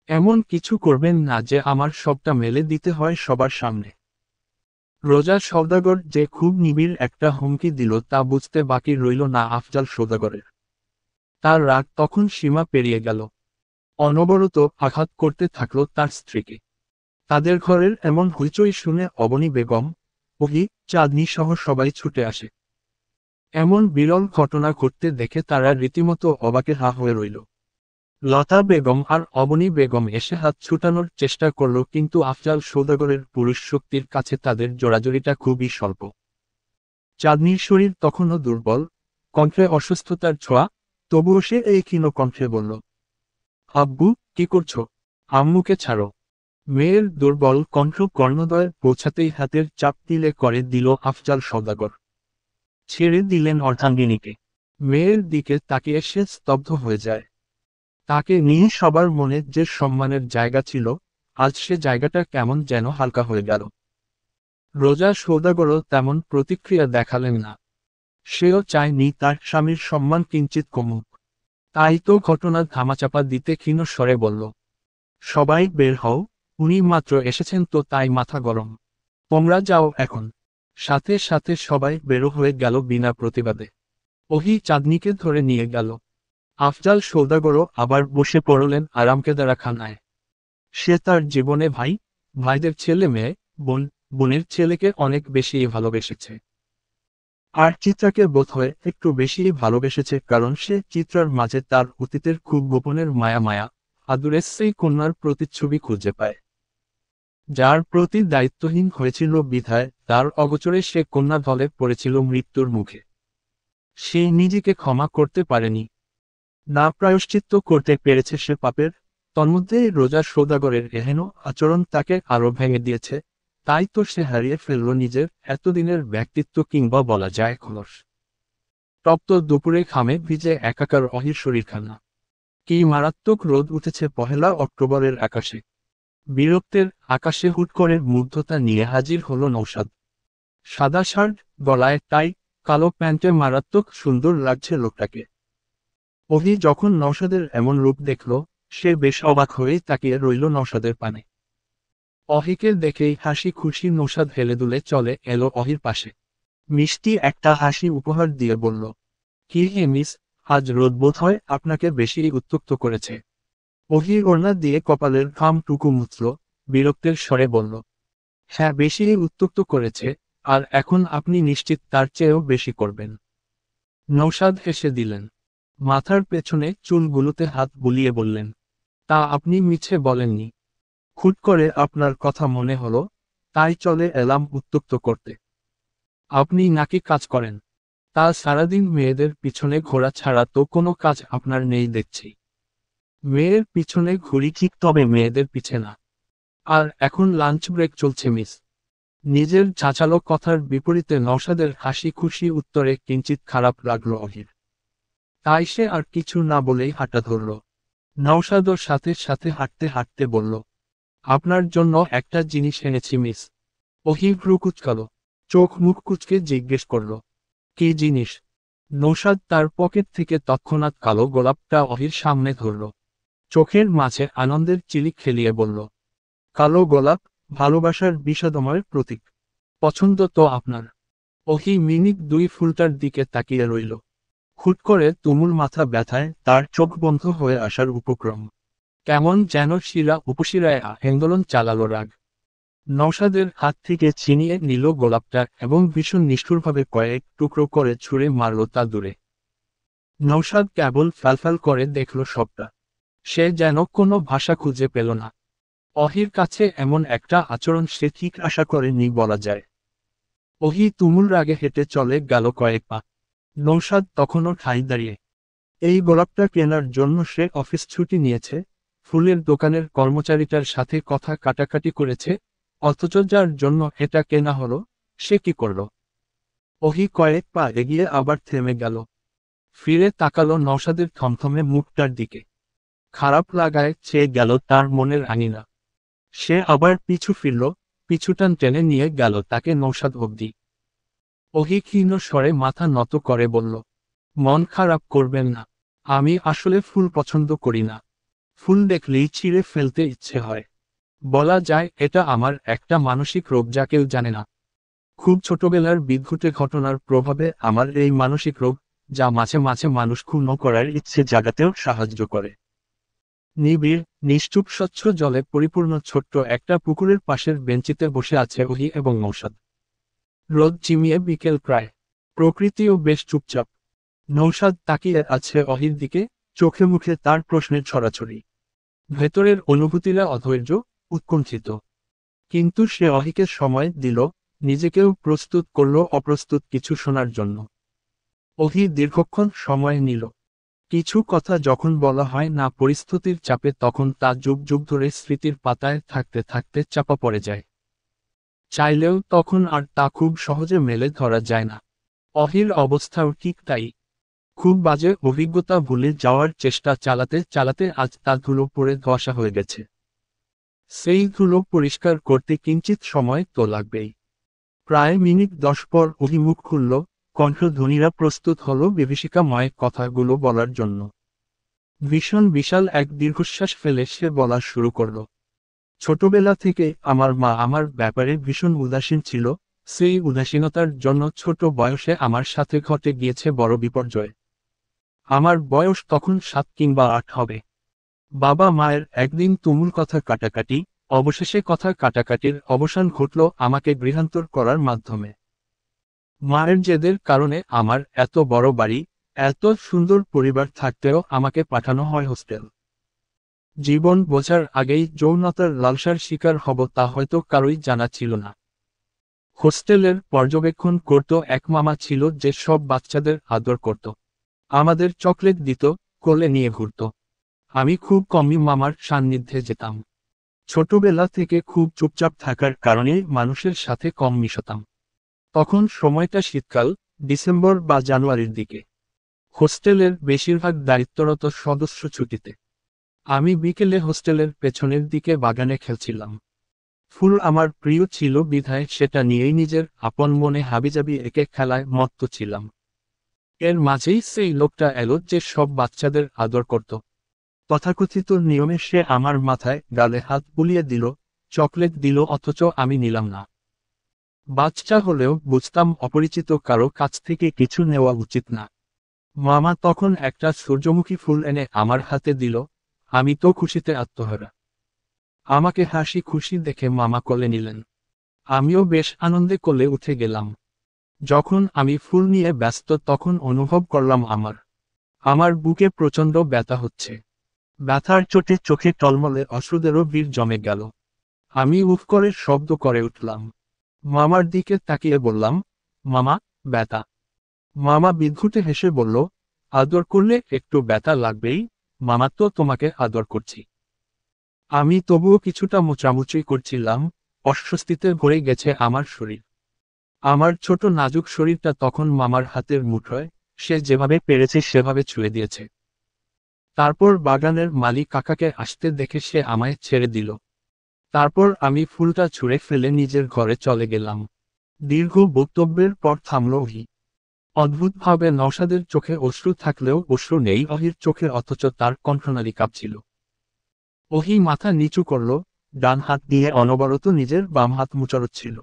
এমন কিছু করবেন না যে আমার সবটা মেলে দিতে হয় সবার সামনে। রোজা সওদাগর যে খুব নিবিড় একটা হুমকি দিল তা বুঝতে বাকি রইল না আফজাল সওদাগরের। তার রাগ তখন সীমা পেরিয়ে গেল। অনবরত আঘাত করতে থাকল তার স্ত্রীকে। তাদের ঘরের এমন হইচই শুনে অবনী বেগম, ওহি, চাঁদনি সহ সবাই ছুটে আসে। এমন বিরল ঘটনা ঘটতে দেখে তারা রীতিমতো অবাকে হা হয়ে রইল। লতা বেগম আর অবনী বেগম এসে হাত ছুটানোর চেষ্টা করল, কিন্তু আফজাল সওদাগরের পুরুষ শক্তির কাছে তাদের জোড়াজড়িটা খুবই স্বল্প। চাঁদনির শরীর তখনও দুর্বল, কণ্ঠে অসুস্থতার ছোঁয়া, তবুও সে এই ক্ষীণ কণ্ঠে বলল, আব্বু, কি করছো? আম্মুকে ছাড়ো। মেয়ের দুর্বল কণ্ঠ কর্ণদয়ে পৌঁছাতেই হাতের চাপ দিলে করে দিল আফজাল সওদাগর। ছেড়ে দিলেন অর্ধাঙ্গিনীকে। মেয়ের দিকে তাকিয়ে সে স্তব্ধ হয়ে যায়। তাকে নিয়ে সবার মনে যে সম্মানের জায়গা ছিল, আজ সে জায়গাটা কেমন যেন হালকা হয়ে গেল। রোজা সওদাগরও তেমন প্রতিক্রিয়া দেখালেন না। সেও চায়নি তার স্বামীর সম্মান কিঞ্চিত কমুক। তাই তো ঘটনার ধামাচাপা দিতে ক্ষীণ স্বরে বলল, সবাই বের হও, উনি মাত্র এসেছেন তো তাই মাথা গরম। তোমরা যাও এখন। সাথে সাথে সবাই বেরো হয়ে গেল বিনা প্রতিবাদে। অহি চাঁদনিকে ধরে নিয়ে গেল। আফজাল সৌদাগরও আবার বসে পড়লেন আরামকেদারা খানায়। সে তার জীবনে ভাই, ভাইদের ছেলে মেয়ে, বোন, বোনের ছেলেকে অনেক বেশি ভালোবেসেছে। আর চিত্রাকে বোধহয় একটু বেশি ভালোবেসেছে, কারণ সে চিত্রার মাঝে তার অতীতের খুব গোপনের মায়া মায়া আদুরে সেই কন্যার প্রতিচ্ছবি খুঁজে পায়, যার প্রতি দায়িত্বহীন হয়েছিল বিধায় তার অগোচরে সে কন্যা দলে পড়েছিল মৃত্যুর মুখে। সে নিজেকে ক্ষমা করতে পারেনি, না প্রায়শ্চিত্ত করতে পেরেছে সে পাপের। তন্মধ্যে রোজা সৌদাগরের এহেন আচরণ তাকে আরো ভেঙে দিয়েছে। তাই তো সে হারিয়ে ফেলল নিজের এতদিনের ব্যক্তিত্ব, কিংবা বলা যায় খোলস। তপ্ত দুপুরে ঘামে ভিজে একাকার অহির শরীরখানা। কি মারাত্মক রোদ উঠেছে পহেলা অক্টোবরের আকাশে। বিরক্তের আকাশে হুট করে মুগ্ধতা নিয়ে হাজির হলো নৌসাদ। সাদা শার্ট, গলায় টাই, কালো প্যান্টে মারাত্মক সুন্দর লাগছে লোকটাকে। অভি যখন নওশাদের এমন রূপ দেখল, সে বেশ অবাক হয়েই তাকিয়ে রইল নওশাদের পানে। অহিকে দেখেই হাসি খুশি নৌশাদ হেলে দুলে চলে এলো অহির পাশে। মিষ্টি একটা হাসি উপহার দিয়ে বলল, কি হে মিস, আজ রোদ বোধ হয় আপনাকে বেশি উত্তক্ত করেছে। অহি ওড়না দিয়ে কপালের ঘামটুকু মুছল, বিরক্তের স্বরে বলল, হ্যাঁ বেশি উত্তক্ত করেছে, আর এখন আপনি নিশ্চিত তার চেয়েও বেশি করবেন। নৌশাদ হেসে দিলেন, মাথার পেছনে চুলগুলোতে হাত বুলিয়ে বললেন, তা আপনি মিছে বলেননি। খুট করে আপনার কথা মনে হলো, তাই চলে এলাম উত্তক্ত করতে। আপনি নাকি কাজ করেন? তা সারাদিন মেয়েদের পিছনে ঘোরা ছাড়া তো কোনো কাজ আপনার নেই দেখছি। মেয়ের পিছনে ঘুরি ঠিক, তবে মেয়েদের পিছে না। আর এখন লাঞ্চ ব্রেক চলছে মিস। নিজের ঝাঁঝালো কথার বিপরীতে নওশাদের হাসি খুশি উত্তরে কিঞ্চিত খারাপ লাগলো অহির। তাই সে আর কিছু না বলেই হাঁটা ধরল। নওশাদও সাথে সাথে হাঁটতে হাঁটতে বলল, আপনার জন্য একটা জিনিস এনেছি মিস। অহি ভ্রু কুচকাল, চোখ মুখ কুচকে জিজ্ঞেস করল, কি জিনিস? নৌশাদ তার পকেট থেকে তৎক্ষণাৎ কালো গোলাপটা অহির সামনে ধরল। চোখের মাঝে আনন্দের চিলিক খেলিয়ে বলল, কালো গোলাপ, ভালোবাসার বিষাদময়ের প্রতীক। পছন্দ তো আপনার। অহি মিনিট দুই ফুলটার দিকে তাকিয়ে রইল। হুট করে তুমুল মাথা ব্যথায় তার চোখ বন্ধ হয়ে আসার উপক্রম। কেমন যেন শিরা উপশিরায় আন্দোলন চালালো রাগ। নওশাদের হাত থেকে ছিনিয়ে নিল গোলাপটা এবং ভীষণ নিষ্ঠুরভাবে কয়েক টুকরো করে ছুঁড়ে মারল তা দূরে। নওশাদ কেবল ফ্যালফ্যাল করে দেখল সবটা। সে যেন কোনো ভাষা খুঁজে পেল না। অহির কাছে এমন একটা আচরণ সে ঠিক আশা করেনি বলা যায়। অহি তুমুল রাগে হেঁটে চলে গেল কয়েক পা। নৌশাদ তখনও ঠাঁই দাঁড়িয়ে। এই গোলাপটা কেনার জন্য সে অফিস ছুটি নিয়েছে, ফুলের দোকানের কর্মচারীটার সাথে কথা কাটাকাটি করেছে, অথচ যার জন্য এটা কেনা হলো, সে কি করল? অহি কয়েক পা এগিয়ে আবার থেমে গেল। ফিরে তাকালো নওশাদের থমথমে মুখটার দিকে। খারাপ লাগায় চেয়ে গেল তার মনের আঙিনা। সে আবার পিছু ফিরল, পিছুটান টেনে নিয়ে গেল তাকে নৌশাদ অবধি। অহি ক্ষীণ স্বরে মাথা নত করে বলল, মন খারাপ করবেন না। আমি আসলে ফুল পছন্দ করি না। ফুল দেখলেই ছিঁড়ে ফেলতে ইচ্ছে হয়। বলা যায় এটা আমার একটা মানসিক রোগ, যা কেউ জানে না। খুব ছোটবেলার বিদ্ঘুটে ঘটনার প্রভাবে আমার এই মানসিক রোগ, যা মাঝে মাঝে মানুষ খুন করার ইচ্ছে জাগাতেও সাহায্য করে। নিবিড়, নিশ্চুপ স্বচ্ছ জলে পরিপূর্ণ ছোট্ট একটা পুকুরের পাশের বেঞ্চিতে বসে আছে অহি এবং নৌশাদ। রোদ চিমিয়ে বিকেল প্রায়। প্রকৃতিও বেশ চুপচাপ। নৌশাদ তাকিয়ে আছে অহির দিকে, চোখে মুখে তার প্রশ্নের ছড়াছড়ি। ভেতরের অনুভূতিরা অধৈর্য, উৎকণ্ঠিত। কিন্তু সে অহিকে সময় দিল, নিজেকেও প্রস্তুত করল অপ্রস্তুত কিছু শোনার জন্য। অহি দীর্ঘক্ষণ সময় নিল। কিছু কথা যখন বলা হয় না পরিস্থিতির চাপে, তখন তা যুগ যুগ ধরে স্মৃতির পাতায় থাকতে থাকতে চাপা পড়ে যায়। চাইলেও তখন আর তা খুব সহজে মেলে ধরা যায় না। অহির অবস্থাও ঠিক তাই। খুব বাজে অভিজ্ঞতা ভুলে যাওয়ার চেষ্টা চালাতে চালাতে আজ তা ধুলো পড়ে ধোঁয়াশা হয়ে গেছে। সেই ধুলো পরিষ্কার করতে কিঞ্চিত সময় তো লাগবেই। প্রায় মিনিট 10 পর অহি মুখ খুলল, কণ্ঠধ্বনিরা প্রস্তুত হলো বিভীষিকাময় কথাগুলো বলার জন্য। ভীষণ বিশাল এক দীর্ঘশ্বাস ফেলে সে বলা শুরু করল, ছোটবেলা থেকে আমার মা আমার ব্যাপারে ভীষণ উদাসীন ছিল, সেই উদাসীনতার জন্য ছোট বয়সে আমার সাথে ঘটে গিয়েছে বড় বিপর্যয়। আমার বয়স তখন 7 কিংবা 8 হবে। বাবা মায়ের একদিন তুমুল কথা কাটাকাটি, অবশেষে কথা কাটাকাটির অবসান ঘটল আমাকে গৃহান্তর করার মাধ্যমে। মায়ের জেদের কারণে আমার এত বড় বাড়ি, এত সুন্দর পরিবার থাকতেও আমাকে পাঠানো হয় হোস্টেল। জীবন বোঝার আগেই যৌনতার লালসার শিকার হব তা হয়তো কারোই জানা ছিল না। হোস্টেলের পর্যবেক্ষণ করত এক মামা ছিল যে সব বাচ্চাদের আদর করত, আমাদের চকলেট দিত, কোলে নিয়ে ঘুরত। আমি খুব কমই মামার সান্নিধ্যে যেতাম। ছোটবেলা থেকে খুব চুপচাপ থাকার কারণে মানুষের সাথে কম মিশতাম। তখন সময়টা শীতকাল, ডিসেম্বর বা জানুয়ারির দিকে। হোস্টেলের বেশিরভাগ দায়িত্বরত সদস্য ছুটিতে। আমি বিকেলে হোস্টেলের পেছনের দিকে বাগানে খেলছিলাম। ফুল আমার প্রিয় ছিল বিধায় সেটা নিয়েই নিজের আপন মনে হাবিজাবি একে খেলায় মত্ত ছিলাম। এর মাঝেই সেই লোকটা এলো যে সব বাচ্চাদের আদর করত। তথাকথিত নিয়মে সে আমার মাথায় গালে হাত বুলিয়ে দিল, চকলেট দিল, অথচ আমি নিলাম না। বাচ্চা হলেও বুঝতাম অপরিচিত কারো কাছ থেকে কিছু নেওয়া উচিত না। মামা তখন একটা সূর্যমুখী ফুল এনে আমার হাতে দিল, আমি তো খুশিতে আত্মহারা। আমাকে হাসি খুশি দেখে মামা কোলে নিলেন। আমিও বেশ আনন্দে কোলে উঠে গেলাম। যখন আমি ফুল নিয়ে ব্যস্ত তখন অনুভব করলাম আমার বুকে প্রচণ্ড ব্যথা হচ্ছে। ব্যথার চোটে চোখে টলমলে অশ্রুদেরও বীর জমে গেল। আমি উফ করে শব্দ করে উঠলাম। মামার দিকে তাকিয়ে বললাম, মামা, ব্যথা। মামা বিদ্ঘুটে হেসে বলল, আদর করলে একটু ব্যথা লাগবেই, মামা তো তোমাকে আদর করছি। আমি তবুও কিছুটা মোচামুচি করছিলাম, অস্বস্তিতে ভরে গেছে আমার শরীর। আমার ছোট নাজুক শরীরটা তখন মামার হাতের মুঠোয়, সে যেভাবে পেরেছে সেভাবে ছুঁয়ে দিয়েছে। তারপর বাগানের মালি কাকাকে আসতে দেখে সে আমায় ছেড়ে দিল। তারপর আমি ফুলটা ছুঁড়ে ফেলে নিজের ঘরে চলে গেলাম। দীর্ঘ বক্তব্যের পর থামল ওহি। অদ্ভুতভাবে নওশাদের চোখে অশ্রু থাকলেও অশ্রু নেই অহির চোখে, অথচ তার কণ্ঠনালী কাঁপছিল। ওহি মাথা নিচু করল, ডান হাত দিয়ে অনবরত নিজের বাম হাত মুচড়চ্ছিল।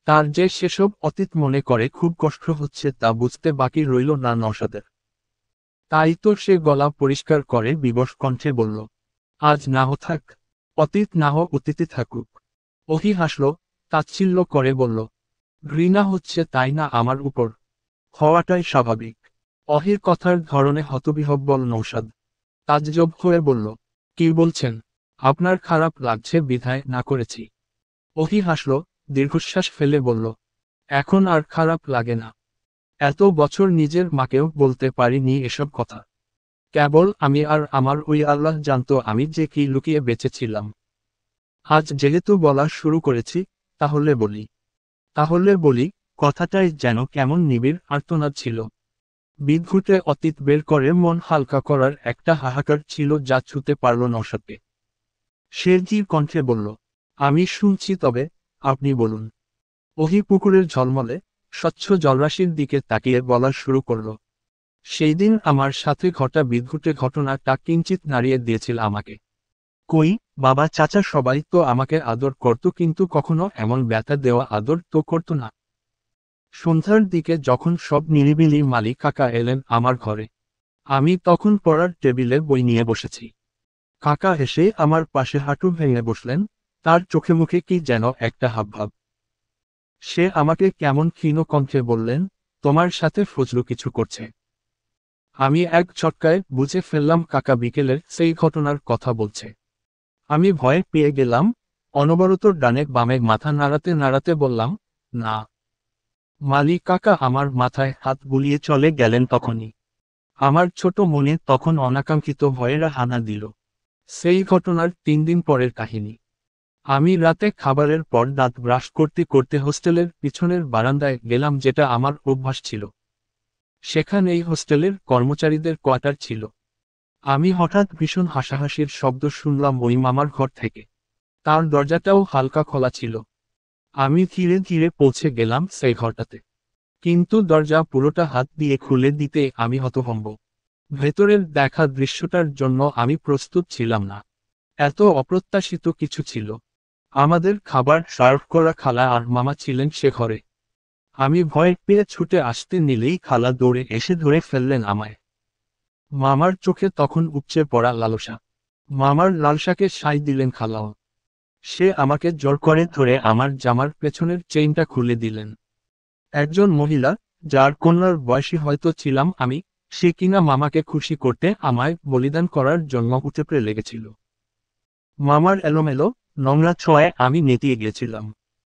তার যে সেসব অতীত মনে করে খুব কষ্ট হচ্ছে তা বুঝতে বাকি রইল না নওশাদের। তাই তো সে গলা পরিষ্কার করে বিবশ কণ্ঠে বলল, আজ না হো থাক, অতীত না হো অতীতে থাকুক। ওহি হাসল, তাচ্ছিল্য করে বলল, ঘৃণা হচ্ছে তাই না আমার উপর? হওয়াটাই স্বাভাবিক। অহির কথার ধরনে হতবিহ্বল নৌশাদ তাজ্জব হয়ে বলল, কি বলছেন? আপনার খারাপ লাগছে বিধায় না করেছি। ওহি হাসল, দীর্ঘশ্বাস ফেলে বলল, এখন আর খারাপ লাগে না। এত বছর নিজের মাকেও বলতে পারিনি এসব কথা। কেবল আমি আর আমার ওই আল্লাহ জানতো আমি যে কি লুকিয়ে বেঁচেছিলাম। আজ যেহেতু বলা শুরু করেছি, তাহলে বলি, কথাটাই যেন কেমন নিবিড় আর্তনাদ ছিল। বিদ্ঘুটে অতীত বের করে মন হালকা করার একটা হাহাকার ছিল যা ছুঁতে পারল নওশাদকে। সে জির কণ্ঠে বলল, আমি শুনছি, তবে আপনি বলুন। ওহি পুকুরের ঝলমলে স্বচ্ছ জলরাশির দিকে তাকিয়ে বলা শুরু করল, সেই দিন আমার সাথে ঘটা বিদ্ঘুটে ঘটনাটা কিঞ্চিত নাড়িয়ে দিয়েছিল আমাকে। কই, বাবা চাচা সবাই তো আমাকে আদর করত, কিন্তু কখনো এমন ব্যথা দেওয়া আদর তো করত না। সন্ধ্যার দিকে যখন সব নিরিবিলি মালি কাকা এলেন আমার ঘরে, আমি তখন পড়ার টেবিলে বই নিয়ে বসেছি। কাকা এসে আমার পাশে হাঁটু ভেঙে বসলেন, তার চোখে মুখে কি যেন একটা হাবভাব। সে আমাকে কেমন ক্ষীণ কণ্ঠে বললেন, তোমার সাথে ফজলু কিছু করছে। আমি এক ঝটকায় বুঝে ফেললাম কাকা বিকেলের সেই ঘটনার কথা বলছে। আমি ভয় পেয়ে গেলাম, অনবরত ডানে বামে মাথা নাড়াতে নাড়াতে বললাম, না। মালি কাকা আমার মাথায় হাত বুলিয়ে চলে গেলেন তখনই। আমার ছোট মনে তখন অনাকাঙ্ক্ষিত ভয়ের হানা দিল। সেই ঘটনার 3 দিন পরের কাহিনী। আমি রাতে খাবারের পর দাঁত ব্রাশ করতে করতে হোস্টেলের পিছনের বারান্দায় গেলাম, যেটা আমার অভ্যাস ছিল। সেখানেই হোস্টেলের কর্মচারীদের কোয়ার্টার ছিল। আমি হঠাৎ ভীষণ হাসাহাসির শব্দ শুনলাম ওই মামার ঘর থেকে। তার দরজাটাও হালকা খোলা ছিল। আমি ধীরে ধীরে পৌঁছে গেলাম সেই ঘরটাতে। কিন্তু দরজা পুরোটা হাত দিয়ে খুলে দিতে আমি হতভম্ব। ভেতরের দেখা দৃশ্যটার জন্য আমি প্রস্তুত ছিলাম না। এত অপ্রত্যাশিত কিছু ছিল। আমাদের খাবার সার্ভ করা খালা আর মামা ছিলেন সে ঘরে। আমি ভয় পেয়ে ছুটে আসতে নিলেই খালা দৌড়ে এসে ধরে ফেললেন আমায়। মামার চোখে তখন উপচে পড়া লালসা। মামার লালসাকে সায় দিলেন খালাও। সে আমাকে জোর করে ধরে আমার জামার পেছনের চেইনটা খুলে দিলেন। একজন মহিলা, যার কন্যার বয়সী হয়তো ছিলাম আমি, সে কিনা মামাকে খুশি করতে আমায় বলিদান করার জন্য উঠে লেগেছিল। মামার এলোমেলো নোংরা ছোঁয়ায় আমি নেতিয়ে গিয়েছিলাম।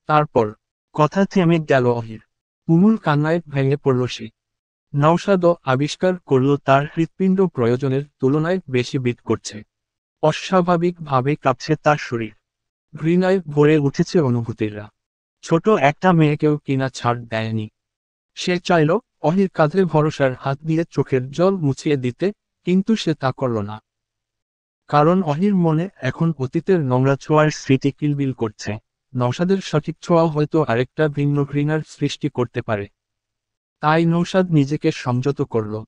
তারপর কথা থেমে গেল অহির। তুমুল কান্নায় ভেঙে পড়ল সে। নওশাদও আবিষ্কার করল তার হৃৎপিণ্ড প্রয়োজনের তুলনায় বেশি বিট করছে। অস্বাভাবিকভাবে কাঁপছে তার শরীর। ঘৃণায় ভরে উঠেছে অনুভূতিরা। ছোট একটা মেয়েকেও কিনা ছাড় দেয়নি। সে চাইল অহির কাঁধে ভরসার হাত দিয়ে চোখের জল মুছিয়ে দিতে, কিন্তু সে তা করল না। কারণ অহির মনে এখন অতীতের নোংরা ছোঁয়ার স্মৃতি কিলবিল করছে। নওশাদের সঠিক ছোঁয়াও হয়তো আরেকটা ভিন্ন ঘৃণার সৃষ্টি করতে পারে। তাই নওশাদ নিজেকে সংযত করল।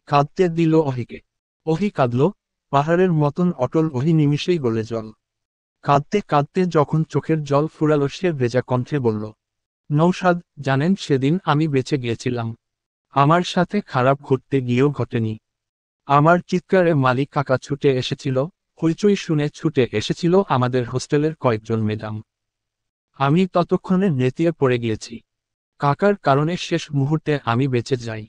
কাঁদতে দিল অহিকে। অহি কাঁদল, পাহাড়ের মতন অটল অহি নিমিষেই গলে জল। কাঁদতে কাঁদতে যখন চোখের জল ফুরালো সে ভেজা কণ্ঠে বলল, নওশাদ, জানেন সেদিন আমি বেঁচে গিয়েছিলাম। আমার সাথে খারাপ ঘটতে গিয়েও ঘটেনি। আমার চিৎকারে মালিক কাকা ছুটে এসেছিল, হইচই শুনে ছুটে এসেছিল আমাদের হোস্টেলের কয়েকজন ম্যাডাম। আমি ততক্ষণে নেতিয়ে পড়ে গিয়েছি। কাকার কারণে শেষ মুহূর্তে আমি বেঁচে যাই।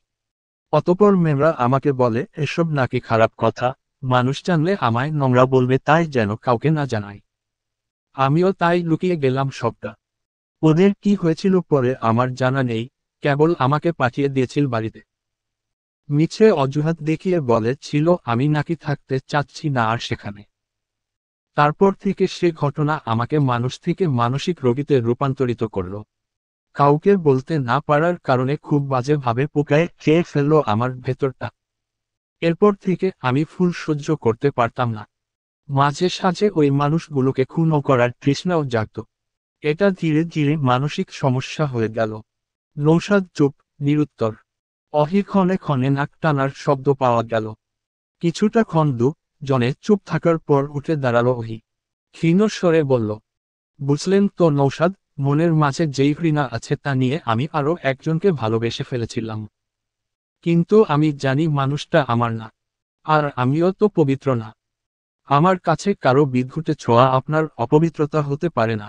অতপর মেমরা আমাকে বলে এসব নাকি খারাপ কথা, মানুষ জানলে আমায় নোংরা বলবে, তাই যেন কাউকে না জানাই। আমিও তাই লুকিয়ে গেলাম সবটা। ওদের কি হয়েছিল পরে আমার জানা নেই, কেবল আমাকে পাঠিয়ে দিয়েছিল বাড়িতে। মিছে অজুহাত দেখিয়ে বলে ছিল আমি নাকি থাকতে চাচ্ছি না আর সেখানে। তারপর থেকে সে ঘটনা আমাকে মানুষ থেকে মানসিক রোগীতে রূপান্তরিত করল। কাউকে বলতে না পারার কারণে খুব বাজেভাবে পোকায় খেয়ে ফেলল আমার ভেতরটা। এরপর থেকে আমি ফুল সহ্য করতে পারতাম না। মাঝে সাঝে ওই মানুষগুলোকে খুনও করার তৃষ্ণাও জাগত। এটা ধীরে ধীরে মানসিক সমস্যা হয়ে গেল। নৌশাদ চুপ, নিরুত্তর। অহির ক্ষণে ক্ষণে নাক টানার শব্দ পাওয়া গেল। কিছুটা ক্ষণ জনে চুপ থাকার পর উঠে দাঁড়ালো অহি। ক্ষীণ স্বরে বলল, বুঝলেন তো নৌশাদ, মনের মাঝে যেই ঘৃণা আছে তা নিয়ে আমি আরও একজনকে ভালোবেসে ফেলেছিলাম। কিন্তু আমি জানি মানুষটা আমার না। আর আমিও তো পবিত্র না। আমার কাছে কারো বিদ্ঘুটে ছোঁয়া আপনার অপবিত্রতা হতে পারে না।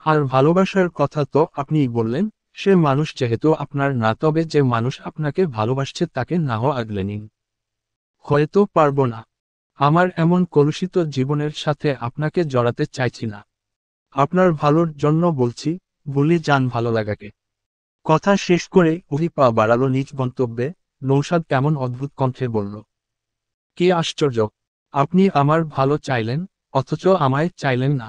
আর ভালোবাসার কথা তো আপনিই বললেন, সে মানুষ যেহেতু আপনার না, তবে যে মানুষ আপনাকে ভালোবাসছে তাকে নাও আগলে নিন। হয়তো পারবো না। আমার এমন কলুষিত জীবনের সাথে আপনাকে জড়াতে চাইছি না। আপনার ভালোর জন্য বলছি, ভুলে যান ভালো লাগাকে। কথা শেষ করে অহি পা বাড়ালো নিজ গন্তব্যে। নৌশাদ কেমন অদ্ভুত কণ্ঠে বলল, কি আশ্চর্য, আপনি আমার ভালো চাইলেন, অথচ আমায় চাইলেন না।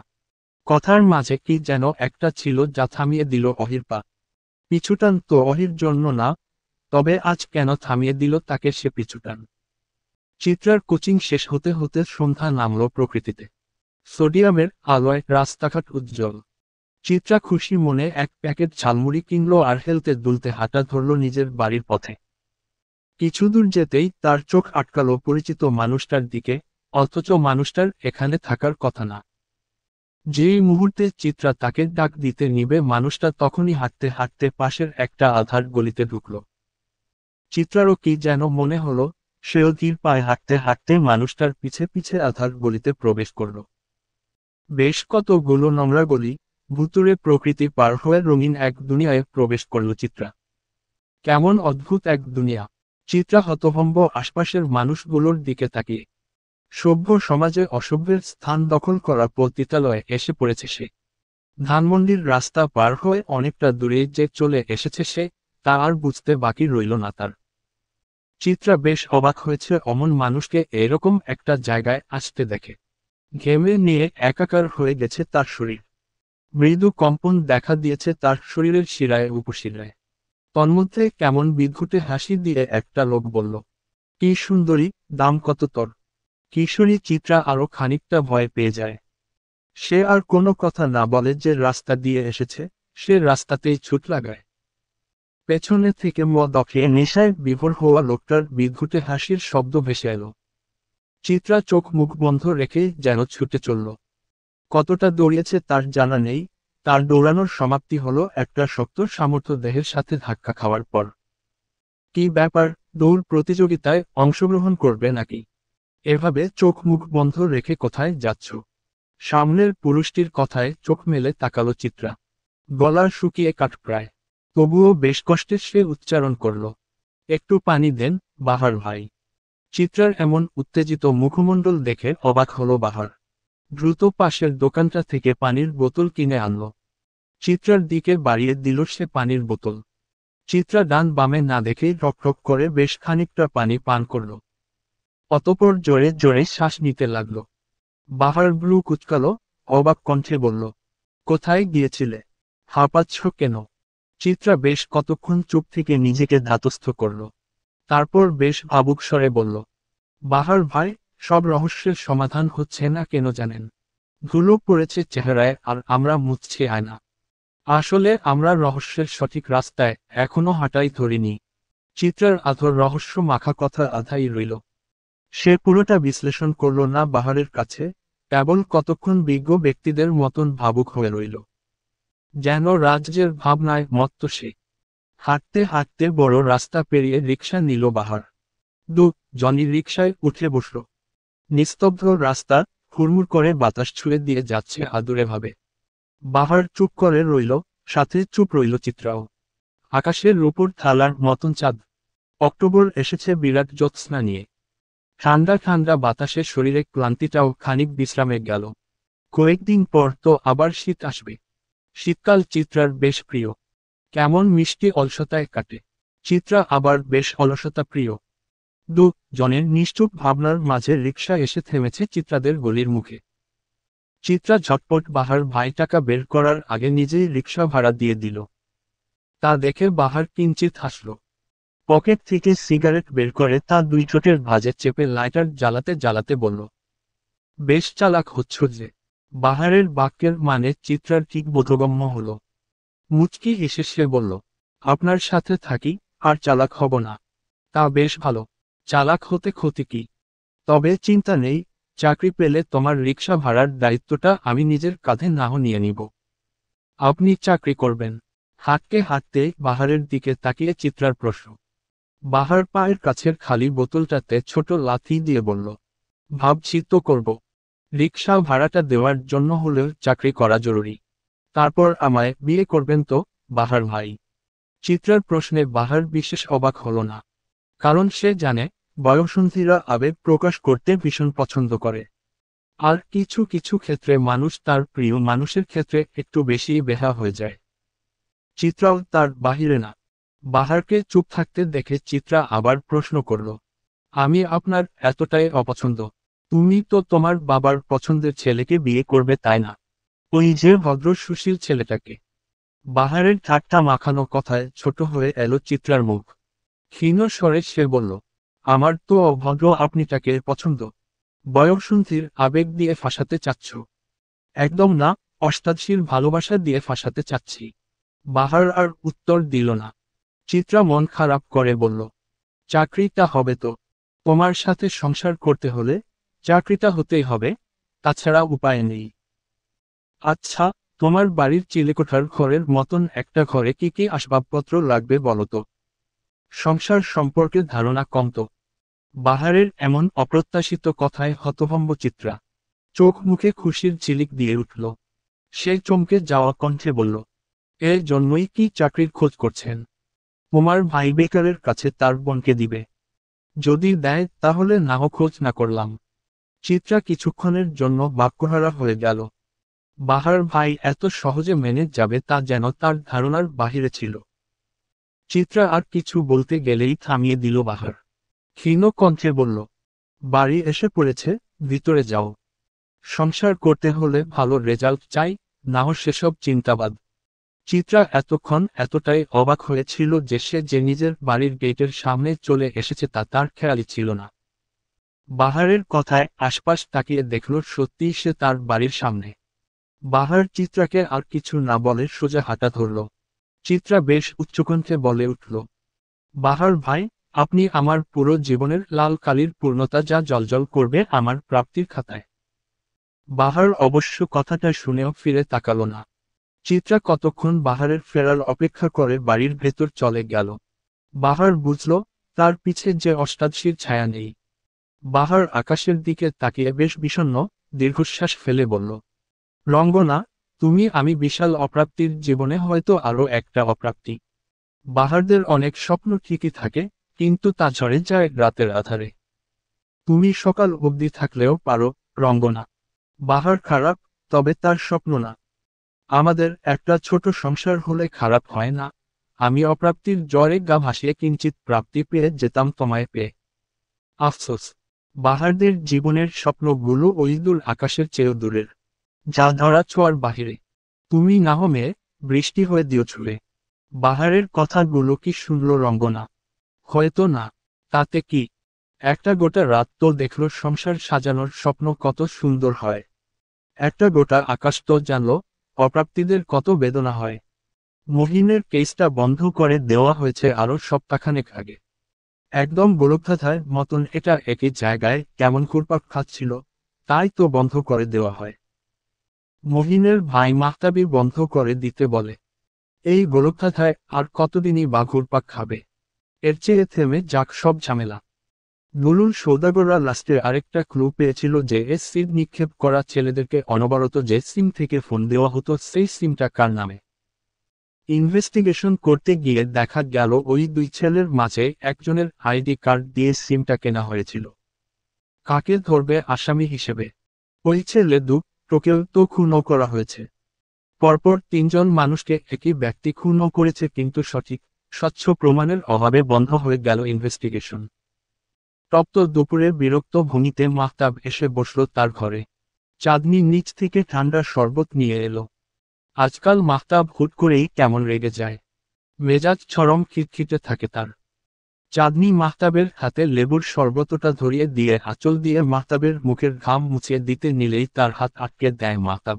কথার মাঝে কি যেন একটা ছিল যা থামিয়ে দিল অহির পা। পিছুটান তো অহির জন্য না, তবে আজ কেন থামিয়ে দিল তাকে সে পিছুটান। চিত্রার কোচিং শেষ হতে হতে সন্ধ্যা নামল প্রকৃতিতে। সোডিয়ামের আলোয় রাস্তাঘাট উজ্জ্বল। চিত্রা খুশি মনে এক প্যাকেট ঝালমুড়ি কিনল আর হেলতে দুলতে হাঁটা ধরল নিজের বাড়ির পথে। কিছুদূর যেতেই তার চোখ আটকালো পরিচিত মানুষটার দিকে, অথচ মানুষটার এখানে থাকার কথা না। যেই মুহূর্তে চিত্রা তাকে ডাক দিতে নিবে মানুষটা তখনই হাঁটতে হাঁটতে পাশের একটা আধার গলিতে ঢুকল। চিত্রারও কি যেন মনে হলো, সেও ধীর পায়ে হাঁটতে হাঁটতে মানুষটার পিছে পিছে আধার গলিতে প্রবেশ করল। বেশ কতগুলো নোংরা গলি, ভুতুড়ে প্রকৃতি পার হয়ে রঙিন এক দুনিয়ায় প্রবেশ করল চিত্রা। কেমন অদ্ভুত এক দুনিয়া! চিত্রা হতভম্ব আশপাশের মানুষগুলোর দিকে তাকিয়ে। সভ্য সমাজে অসভ্যের স্থান দখল করা পতিতালয়ে এসে পড়েছে সে। ধানমন্ডির রাস্তা পার হয়ে অনেকটা দূরে যে চলে এসেছে সে, তা আর বুঝতে বাকি রইল না তার। চিত্রা বেশ অবাক হয়েছে অমন মানুষকে এরকম একটা জায়গায় আসতে দেখে। ঘেমে নিয়ে একাকার হয়ে গেছে তার শরীর। মৃদু কম্পন দেখা দিয়েছে তার শরীরের শিরায় উপশিরায়। তন্মধ্যে কেমন বিদ্ঘুটে হাসি দিয়ে একটা লোক বলল, কি সুন্দরী, দাম কত তোর? কিশোরী চিত্রা আরো খানিকটা ভয় পেয়ে যায়। সে আর কোনো কথা না বলে, যে রাস্তা দিয়ে এসেছে সে রাস্তাতেই ছুট লাগায়। পেছনে থেকে মদ খেয়ে নেশায় বিভোর হওয়া লোকটার বিদ্ঘুটে হাসির শব্দ ভেসে এলো। চিত্রা চোখ মুখ বন্ধ রেখে যেন ছুটে চলল। কতটা দৌড়িয়েছে তার জানা নেই, তার দৌড়ানোর সমাপ্তি হলো একটা শক্ত সামর্থ্য দেহের সাথে ধাক্কা খাওয়ার পর। কি ব্যাপার, দৌড় প্রতিযোগিতায় অংশগ্রহণ করবে নাকি? এভাবে চোখ মুখ বন্ধ রেখে কোথায় যাচ্ছ? সামনের পুরুষটির কথায় চোখ মেলে তাকালো চিত্রা। গলা শুকিয়ে কাঠ প্রায়, তবুও বেশ কষ্টে সে উচ্চারণ করল, একটু পানি দেন, বাহার ভাই। চিত্রার এমন উত্তেজিত মুখমণ্ডল দেখে অবাক হলো বাহার। দ্রুত পাশের দোকানটা থেকে পানির বোতল কিনে আনল। চিত্রার দিকে বাড়িয়ে দিল সে পানির বোতল। চিত্রা ডান বামে না দেখেই রক করে বেশ খানিকটা পানি পান করল। অতঃপর জোরে জোরে শ্বাস নিতে লাগল। বাহার ব্রু কুচকালো, অবাক কণ্ঠে বলল, কোথায় গিয়েছিলে? হাঁপাচ্ছ কেন? চিত্রা বেশ কতক্ষণ চুপ থেকে নিজেকে ধাতস্থ করল। তারপর বেশ ভাবুক স্বরে বলল, বাহার ভাই, সব রহস্যের সমাধান হচ্ছে না কেন জানেন? ধুলো পড়েছে চেহারায় আর আমরা মুছছি আয়না। আসলে আমরা রহস্যের সঠিক রাস্তায় এখনো হাঁটাই ধরিনি। চিত্রার আধর রহস্য মাখা কথা আধাই রইল। সে পুরোটা বিশ্লেষণ করল না বাহারের কাছে, কেবল কতক্ষণ বিজ্ঞ ব্যক্তিদের মতন ভাবুক হয়ে রইল। যেন রাজ্যের ভাবনায় মত্ত সে। হাঁটতে হাঁটতে বড় রাস্তা পেরিয়ে রিকশা নিল বাহার। জনি রিকশায় উঠে বসল। নিস্তব্ধ রাস্তা, হুড়মুড় করে বাতাস ছুঁয়ে দিয়ে যাচ্ছে আদুরে ভাবে। বাহার চুপ করে রইল, সাথে চুপ রইল চিত্রাও। আকাশের রূপর থালার মতন চাঁদ। অক্টোবর এসেছে বিরাট জ্যোৎস্না নিয়ে। ঠান্ডা ঠান্ডা বাতাসে শরীরে ক্লান্তিটাও খানিক বিশ্রামে গেল। কয়েকদিন পর তো আবার শীত আসবে। শীতকাল চিত্রার বেশ প্রিয়। কেমন মিষ্টি অলসতায় কাটে। চিত্রা আবার বেশ অলসতা প্রিয়। জনের নিশ্চুপ ভাবনার মাঝে রিকশা এসে থেমেছে চিত্রাদের গলির মুখে। চিত্রা ঝটপট বাহার ভাই টাকা বের করার আগে নিজেই রিকশা ভাড়া দিয়ে দিল। তা দেখে বাহার কিঞ্চিত হাসল। পকেট থেকে সিগারেট বের করে তা দুই ঠোঁটের ভাঁজে চেপে লাইটার জ্বালাতে জ্বালাতে বলল, বেশ চালাক হচ্ছ যে। বাহারের বাক্যের মানে চিত্রার ঠিক বোধগম্য হল। মুচকি হেসে সে বলল, আপনার সাথে থাকি, আর চালাক হব না। তা বেশ ভালো। চালাক হতে ক্ষতি কি? তবে চিন্তা নেই, চাকরি পেলে তোমার রিকশা ভাড়ার দায়িত্বটা আমি নিজের কাঁধে নাহ নিয়ে নিব। আপনি চাকরি করবেন? হাঁটতে হাঁটতে বাহারের দিকে তাকিয়ে চিত্রার প্রশ্ন। বাহার পায়ের কাছের খালি বোতলটাতে ছোট লাথি দিয়ে বলল, ভাবছি তো করব। রিকশা ভাড়াটা দেওয়ার জন্য হলেও চাকরি করা জরুরি। তারপর আমায় বিয়ে করবেন তো, বাহার ভাই? চিত্রার প্রশ্নে বাহার বিশেষ অবাক হল না। কারণ সে জানে, বয়ঃসন্ধিরা আবেগ প্রকাশ করতে ভীষণ পছন্দ করে। আর কিছু কিছু ক্ষেত্রে মানুষ তার প্রিয় মানুষের ক্ষেত্রে একটু বেশি বেহা হয়ে যায়। চিত্রাও তার বাহিরে না। বাহারকে চুপ থাকতে দেখে চিত্রা আবার প্রশ্ন করল, আমি আপনার এতটাই অপছন্দ? তুমি তো তোমার বাবার পছন্দের ছেলেকে বিয়ে করবে, তাই না? ওই যে ভদ্র সুশীল ছেলেটাকে। বাহারের ঠাট্টা মাখানো কথায় ছোট হয়ে এলো চিত্রার মুখ। ক্ষীণ স্বরে সে বলল, আমার তো অভদ্র আপনিটাকে পছন্দ। বয়ঃসন্ধির আবেগ দিয়ে ফাঁসাতে চাচ্ছ? একদম না, অষ্টাদশীর ভালোবাসা দিয়ে ফাঁসাতে চাচ্ছি। বাহার আর উত্তর দিল না। চিত্রা মন খারাপ করে বলল, চাকরিটা হবে তো? তোমার সাথে সংসার করতে হলে চাকরিটা হতেই হবে, তাছাড়া উপায় নেই। আচ্ছা, তোমার বাড়ির চিলেকোঠার ঘরের মতন একটা ঘরে কি কি আসবাবপত্র লাগবে বলো তো? সংসার সম্পর্কে ধারণা কম তো। বাহারের এমন অপ্রত্যাশিত কথায় হতভম্ব চিত্রা। চোখ মুখে খুশির ঝিলিক দিয়ে উঠল। সে চমকে যাওয়া কণ্ঠে বলল, এর জন্যই কি চাকরির খোঁজ করছেন? তোমার ভাই বেকারের কাছে তার বোনকে দিবে? যদি দেয় তাহলে নাহ, খোঁজ না করলাম। চিত্রা কিছুক্ষণের জন্য বাক্যহারা হয়ে গেল। বাহার ভাই এত সহজে মেনে যাবে তা যেন তার ধারণার বাহিরে ছিল। চিত্রা আর কিছু বলতে গেলেই থামিয়ে দিল বাহার। ক্ষীণ কণ্ঠে বলল, বাড়ি এসে পড়েছে, ভিতরে যাও। সংসার করতে হলে ভালো রেজাল্ট চাই, নাহ সেসব চিন্তাবাদ। চিত্রা এতক্ষণ এতটাই অবাক হয়েছিল যে সে যে নিজের বাড়ির গেটের সামনে চলে এসেছে তা তার খেয়ালই ছিল না। বাহারের কথায় আশপাশ তাকিয়ে দেখল সত্যিই সে তার বাড়ির সামনে। বাহার চিত্রাকে আর কিছু না বলে সোজা হাঁটা ধরল। চিত্রা বেশ উচ্চকণ্ঠে বলে উঠল, বাহার ভাই, আপনি আমার পুরো জীবনের লাল কালির পূর্ণতা, যা জ্বলজ্বল করবে আমার প্রাপ্তির খাতায়। বাহার অবশ্য কথাটা শুনেও ফিরে তাকালো না। চিত্রা কতক্ষণ বাহারের ফেরার অপেক্ষা করে বাড়ির ভেতর চলে গেল। বাহার বুঝল তার পিছে যে অষ্টাদশীর ছায়া নেই। বাহার আকাশের দিকে তাকিয়ে বেশ বিষণ্ণ দীর্ঘশ্বাস ফেলে বলল, রঙ্গনা, আমি বিশাল অপ্রাপ্তির জীবনে হয়তো আরও একটা অপ্রাপ্তি। বাহারদের অনেক স্বপ্ন ঠিকই থাকে, কিন্তু তা ঝরে যায় রাতের আধারে। তুমি সকাল অবধি থাকলেও পারো, রঙ্গনা। বাহার খারাপ, তবে তার স্বপ্ন না। আমাদের একটা ছোট সংসার হলে খারাপ হয় না। আমি অপ্রাপ্তির জ্বরে গা ভাসিয়ে কিঞ্চিত প্রাপ্তি পেয়ে যেতাম তোমায় পেয়ে। আফসোস, বাহারদের জীবনের স্বপ্নগুলো ওই দূর আকাশের চেয়েও দূরের, যা ধরা ছোঁয়ার বাহিরে। তুমি না মেয়ে, বৃষ্টি হয়ে দিও ছুঁড়ে। বাহারের কথাগুলো কি শুনল রঙ্গনা? হয়তো না। তাতে কি? একটা গোটা রাত তো দেখল সংসার সাজানোর স্বপ্ন কত সুন্দর হয়। একটা গোটা আকাশ তো জানল অপ্রাপ্তিদের কত বেদনা হয়। মহিনের কেসটা বন্ধ করে দেওয়া হয়েছে আরও সপ্তাহখানেক আগে। একদম গোলকধাঁধার মতন এটা একই জায়গায় কেমন ঘুরপাক খাচ্ছিল, তাই তো বন্ধ করে দেওয়া হয়। মহিনের ভাই মাহতাবি বন্ধ করে দিতে বলে। এই গোলকধাঁধায় আর কতদিনই বা ঘুরপাক খাবে? এর চেয়ে থেমে যাক সব ঝামেলা। নুরুল সৌদাগররা লাস্টে আরেকটা ক্লু পেয়েছিল যে সিড নিক্ষেপ করা ছেলেদেরকে অনবরত যে সিম থেকে ফোন দেওয়া হতো সেই সিমটা কার নামে। ইনভেস্টিগেশন করতে গিয়ে দেখা গেল ওই দুই ছেলের মাঝে একজনের আইডি কার্ড দিয়ে সিমটা কেনা হয়েছিল। কাকে ধরবে আসামি হিসেবে? ওই ছেলে দুটোকেও তো খুনও করা হয়েছে। পরপর তিনজন মানুষকে একই ব্যক্তি খুনও করেছে, কিন্তু সঠিক স্বচ্ছ প্রমাণের অভাবে বন্ধ হয়ে গেল ইনভেস্টিগেশন। তপ্ত দুপুরে বিরক্ত ভঙ্গিতে মাহতাব এসে বসল তার ঘরে। চাঁদনি নিচ থেকে ঠান্ডা শরবত নিয়ে এলো। আজকাল মাহতাব হুট করেই কেমন রেগে যায়। মেজাজ চরম খিটখিটে থাকে তার। চাঁদনি মাহতাবের হাতে লেবুর শরবতটা ধরিয়ে দিয়ে আঁচল দিয়ে মাহতাবের মুখের ঘাম মুছিয়ে দিতে নিলেই তার হাত আটকে দেয় মাহতাব।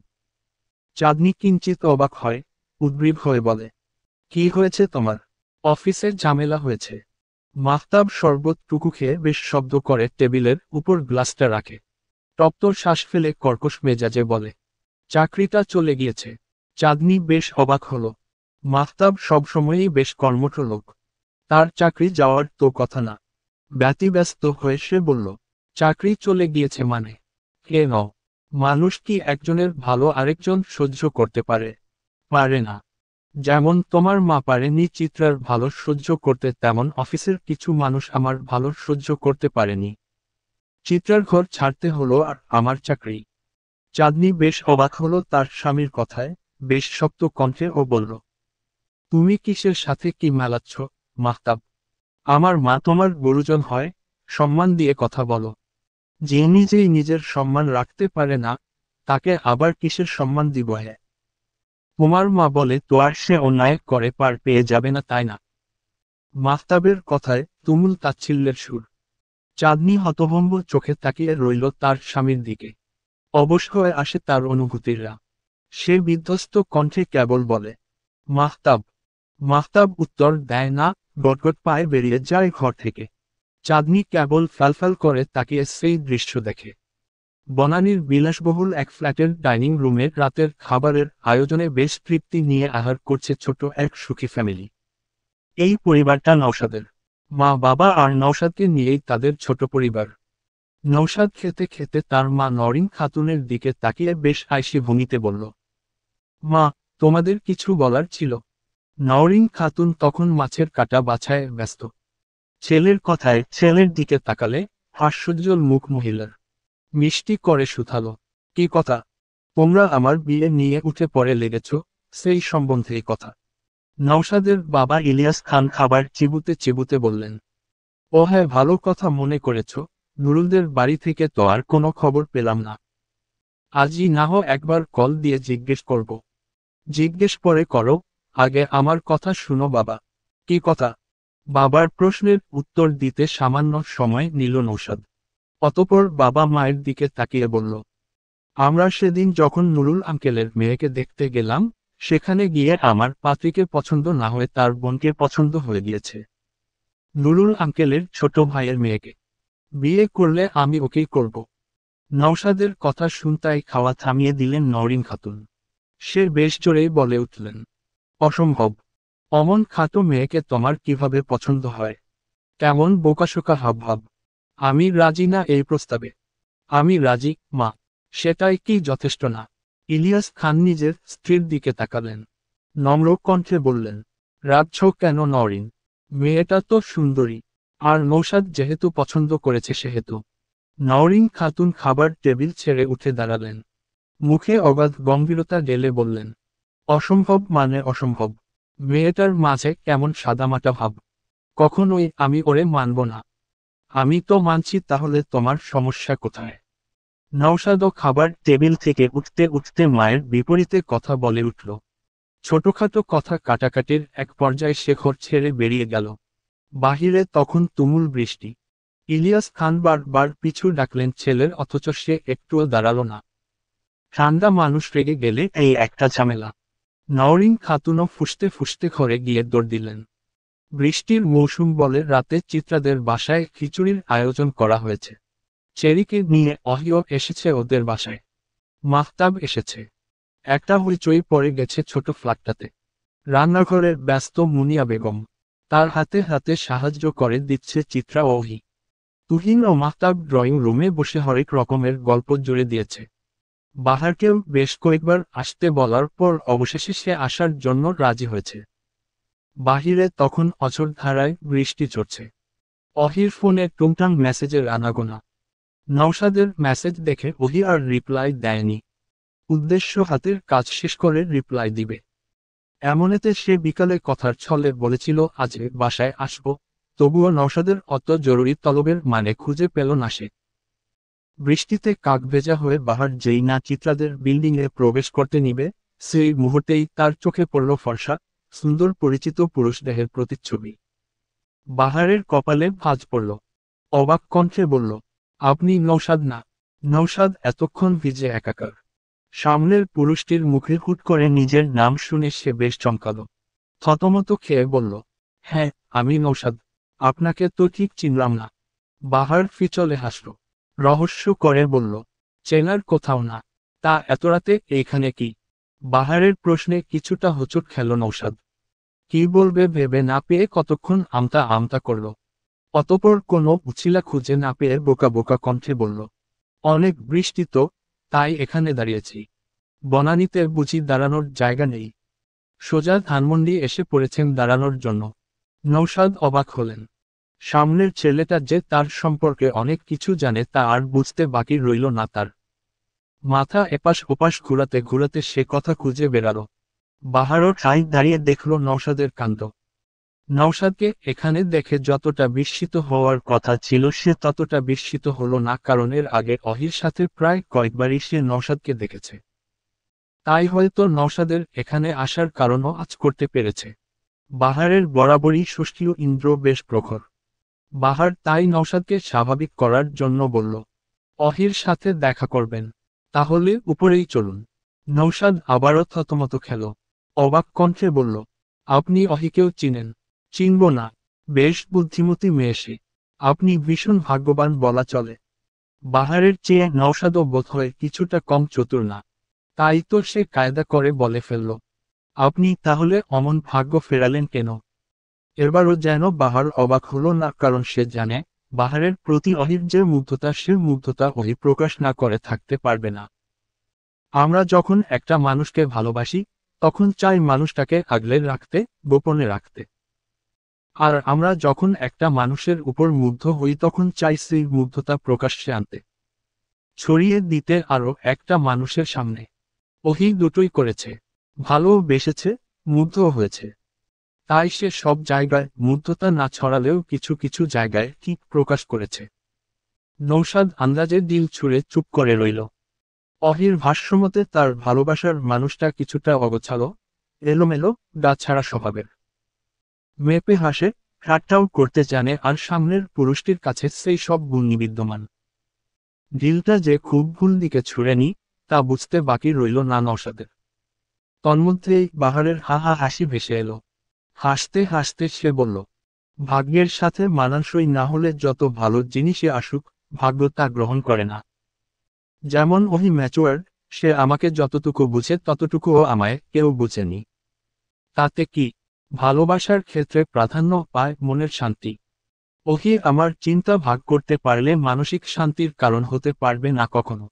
চাঁদনি কিঞ্চিত অবাক হয়, উদ্গ্রীব হয়ে বলে, কি হয়েছে তোমার? অফিসের ঝামেলা হয়েছে। মাহতাব শরবতটুকু খেয়ে বেশ শব্দ করে টেবিলের উপর গ্লাসটা রাখে। তপ্ত শ্বাস ফেলে কর্কশ মেজাজে বলে, চাকরিটা চলে গিয়েছে। চাঁদনি বেশ অবাক হলো। মাহতাব সবসময়ই বেশ কর্মঠ লোক। তার চাকরি যাওয়ার তো কথা না। ব্যতিব্যস্ত হয়ে সে বলল, চাকরি চলে গিয়েছে মানে? কেন? মানুষ কি একজনের ভালো আরেকজন সহ্য করতে পারে? পারে না। যেমন তোমার মা পারেনি চিত্রার ভালো সহ্য করতে, তেমন অফিসের কিছু মানুষ আমার ভালো সহ্য করতে পারেনি। চিত্রার ঘর ছাড়তে হলো আর আমার চাকরি। চাঁদনি বেশ অবাক হলো তার স্বামীর কথায়, বেশ শক্ত কণ্ঠে ও বলল, তুমি কিসের সাথে কি মেলাচ্ছ, মাহতাব? আমার মা তোমার গুরুজন হয়, সম্মান দিয়ে কথা বলো। যে নিজেই নিজের সম্মান রাখতে পারে না, তাকে আবার কিসের সম্মান দিব? হ্যাঁ, তোমার মা বলে তো আর সে অন্যায় করে পার পেয়ে যাবে না, তাই না? মাহতাবের কথায় তুমুল তাচ্ছিল্যের সুর। চাঁদনি হতভম্ব চোখে তাকিয়ে রইল তার স্বামীর দিকে। অবশ হয়ে আসে তার অনুভূতিরা। সে বিধ্বস্ত কণ্ঠে কেবল বলে, মাহতাব। মাহতাব উত্তর দেয় না, গটগট পায়ে বেরিয়ে যায় ঘর থেকে। চাঁদনি কেবল ফ্যালফ্যাল করে তাকিয়ে সেই দৃশ্য দেখে। বনানীর বিলাসবহুল এক ফ্ল্যাটের ডাইনিং রুমে রাতের খাবারের আয়োজনে বেশ তৃপ্তি নিয়ে আহার করছে ছোট এক সুখী ফ্যামিলি। এই পরিবারটা নওশাদের। মা বাবা আর নওশাদকে নিয়েই তাদের ছোট পরিবার। নওশাদ খেতে খেতে তার মা নরিন খাতুনের দিকে তাকিয়ে বেশ আইসি ভঙ্গিতে বলল, মা, তোমাদের কিছু বলার ছিল। নওরিন খাতুন তখন মাছের কাটা বাছায় ব্যস্ত। ছেলের কথায় ছেলের দিকে তাকালে হাস্যোজ্জ্বল মুখ মহিলার। মিষ্টি করে শুধালো, কি কথা? তোমরা আমার বিয়ে নিয়ে উঠে পড়ে লেগেছ, সেই সম্বন্ধেই কথা। নওশাদের বাবা ইলিয়াস খান খাবার চিবুতে চিবুতে বললেন, ও হ্যাঁ, ভালো কথা মনে করেছ। নুরুলদের বাড়ি থেকে তো আর কোনো খবর পেলাম না। আজই না হয় একবার কল দিয়ে জিজ্ঞেস করব। জিজ্ঞেস পরে করো, আগে আমার কথা শুনো বাবা। কি কথা? বাবার প্রশ্নের উত্তর দিতে সামান্য সময় নিল নৌশাদ। অতঃপর বাবা মায়ের দিকে তাকিয়ে বলল, আমরা সেদিন যখন নুরুল আঙ্কেলের মেয়েকে দেখতে গেলাম, সেখানে গিয়ে আমার পাত্রীকে পছন্দ না হয়ে তার বোনকে পছন্দ হয়ে গিয়েছে। নুরুল আঙ্কেলের ছোট ভাইয়ের মেয়েকে। বিয়ে করলে আমি ওকেই করব। নওশাদের কথা শুনতাই খাওয়া থামিয়ে দিলেন নওরিন খাতুন। সে বেশ জোরেই বলে উঠলেন, অসম্ভব। অমন খাটো মেয়েকে তোমার কিভাবে পছন্দ হয়? কেমন বোকাশোকা হাবভাব। আমি রাজি না এই প্রস্তাবে। আমি রাজি, মা। সেটাই কি যথেষ্ট না? ইলিয়াস খান নিজের স্ত্রীর দিকে তাকালেন। নম্র কণ্ঠে বললেন, রাগছ কেন নওরিন? মেয়েটা তো সুন্দরী। আর নৌশাদ যেহেতু পছন্দ করেছে সেহেতু। নওরিন খাতুন খাবার টেবিল ছেড়ে উঠে দাঁড়ালেন। মুখে অগাধ গম্ভীরতা ঢেলে বললেন, অসম্ভব মানে অসম্ভব। মেয়েটার মাঝে কেমন সাদামাটা ভাব। কখনোই আমি ওরে মানব না। আমি তো মানছি, তাহলে তোমার সমস্যা কোথায়? নওশাদও খাবার টেবিল থেকে উঠতে উঠতে মায়ের বিপরীতে কথা বলে উঠল। ছোটখাটো কথা কাটাকাটির এক পর্যায়ে সে ঘর ছেড়ে বেরিয়ে গেল। বাহিরে তখন তুমুল বৃষ্টি। ইলিয়াস খান বারবার পিছু ডাকলেন ছেলের, অথচ সে একটুও দাঁড়াল না। ঠান্ডা মানুষ রেগে গেলে এই একটা ঝামেলা। নওরিন খাতুনও ফুসতে ফুসতে ঘরে গিয়ে দৌড় দিলেন। বৃষ্টির মৌসুম বলে রাতে চিত্রাদের বাসায় খিচুড়ির আয়োজন করা হয়েছে। চেরিকে নিয়ে অহিও এসেছে ওদের বাসায়। মাহতাব এসেছে। একটা হইচই পড়ে গেছে ছোট ফ্ল্যাটটাতে। রান্নাঘরের ব্যস্ত মুনিয়া বেগম। তার হাতে হাতে সাহায্য করে দিচ্ছে চিত্রা ও অহি। তুহিন ও মাহতাব ড্রয়িং রুমে বসে হরেক রকমের গল্প জুড়ে দিয়েছে। বাহারকেও বেশ কয়েকবার আসতে বলার পর অবশেষে সে আসার জন্য রাজি হয়েছে। বাহিরে তখন অঝোর ধারায় বৃষ্টি চড়ছে। অহির ফোনে টুংটাং মেসেজের আনাগোনা। নওশাদের মেসেজ দেখে ওহি আর রিপ্লাই দেয়নি। উদ্দেশ্য হাতের কাজ শেষ করে রিপ্লাই দিবে। এমনেতে সে বিকালে কথার ছলে বলেছিল আজ বাসায় আসব, তবুও নওশাদের অত জরুরি তলবের মানে খুঁজে পেল না সে। বৃষ্টিতে কাক ভেজা হয়ে বাহার যেই না চিত্রাদের বিল্ডিংয়ে প্রবেশ করতে নিবে, সেই মুহূর্তেই তার চোখে পড়ল ফর্সা, সুন্দর পরিচিত পুরুষ দেহের প্রতিচ্ছবি। বাহারের কপালে ভাঁজ পড়ল। অবাক কণ্ঠে বলল, আপনি নৌশাদ না? নৌশাদ এতক্ষণ ভিজে একাকার। সামনের পুরুষটির মুখে হুট করে নিজের নাম শুনে সে বেশ চমকাল। থতমত খেয়ে বলল, হ্যাঁ, আমি নৌশাদ। আপনাকে তো ঠিক চিনলাম না। বাহার ফিচলে হাসল। রহস্য করে বলল, চেনার কোথাও না। তা এত রাতে এইখানে কি? বাহারের প্রশ্নে কিছুটা হোঁচট খেল নৌশাদ। কি বলবে ভেবে না পেয়ে কতক্ষণ আমতা আমতা করল। অতপর কোনো উছিলা খুঁজে না পেয়ে বোকা বোকা কণ্ঠে বলল, অনেক বৃষ্টি তো, তাই এখানে দাঁড়িয়েছি। বনানীতে বুঝি দাঁড়ানোর জায়গা নেই? সোজা ধানমন্ডি এসে পড়েছেন দাঁড়ানোর জন্য। নৌশাদ অবাক হলেন। সামনের ছেলেটা যে তার সম্পর্কে অনেক কিছু জানে তা আর বুঝতে বাকি রইল না তার। মাথা এপাশ ওপাশ ঘুরাতে ঘুরাতে সে কথা খুঁজে বেড়াল। বাহারও ঠাই দাঁড়িয়ে দেখল নওশাদের কাণ্ড। নওশাদকে এখানে দেখে যতটা বিস্মিত হওয়ার কথা ছিল সে ততটা বিস্মিত হলো না, কারণ এর আগে অহির সাথে প্রায় কয়েকবারই সে নওশাদকে দেখেছে। তাই হয়তো নওশাদের এখানে আসার কারণও আজ করতে পেরেছে। বাহারের বরাবরই ষষ্ঠীয় ইন্দ্র বেশ প্রখর। বাহার তাই নওশাদকে স্বাভাবিক করার জন্য বলল, অহির সাথে দেখা করবেন? তাহলে উপরেই চলুন। নওশাদ আবারও থতমত খেল। অবাক কণ্ঠে বলল, আপনি অহিকেও চিনেন? চিনব না? বেশ বুদ্ধিমতী মেয়ে সে। আপনি ভীষণ ভাগ্যবান বলা চলে। বাহারের চেয়ে নওশাদও বোধহয় কিছুটা কম চতুর না। তাই তো সে কায়দা করে বলে ফেলল, আপনি তাহলে অমন ভাগ্য ফেরালেন কেন? এবারও যেন বাহার অবাক হলো না, কারণ সে জানে বাহারের প্রতি অহির যে মুগ্ধতা, সে মুগ্ধতা অহি প্রকাশ না করে থাকতে পারবে না। আমরা যখন একটা মানুষকে ভালোবাসি তখন চাই মানুষটাকে আগলে রাখতে, গোপনে রাখতে। আর আমরা যখন একটা মানুষের উপর মুগ্ধ হই তখন চাই সেই মুগ্ধতা প্রকাশ্যে আনতে, ছড়িয়ে দিতে আরও একটা মানুষের সামনে। অহি দুটোই করেছে। ভালোবেসেছে, মুগ্ধও হয়েছে। তাই সে সব জায়গায় মুগ্ধতা না ছড়ালেও কিছু কিছু জায়গায় ঠিক প্রকাশ করেছে। নৌশাদ আন্দাজে দিল ছুঁড়ে চুপ করে রইল। অহির ভাষ্যমতে তার ভালোবাসার মানুষটা কিছুটা অগোছালো, এলোমেলো, গাছাড়া স্বভাবের। মেপে হাসে, ঠাট্টাও করতে জানে, আর সামনের পুরুষটির কাছে সেই সব গুণ বিদ্যমান। ঢিলটা যে খুব ভুল দিকে ছুঁড়ে নি তা বুঝতে বাকি রইল না নওশাদের। তন্মধ্যেই বাহারের হা হা হাসি ভেসে এলো। হাসতে হাসতে সে বলল, ভাগ্যের সাথে মানানসই না হলে যত ভালো জিনিসে আসুক, ভাগ্য তা গ্রহণ করে না। যেমন ওহি ম্যাচুয়ার, সে আমাকে যতটুকু বুঝে ততটুকুও আমায় কেউ বুঝেনি। তাতে কি? ভালোবাসার ক্ষেত্রে প্রাধান্য পায় মনের শান্তি। ওহি আমার চিন্তা ভাগ করতে পারলে মানসিক শান্তির কারণ হতে পারবে না কখনো।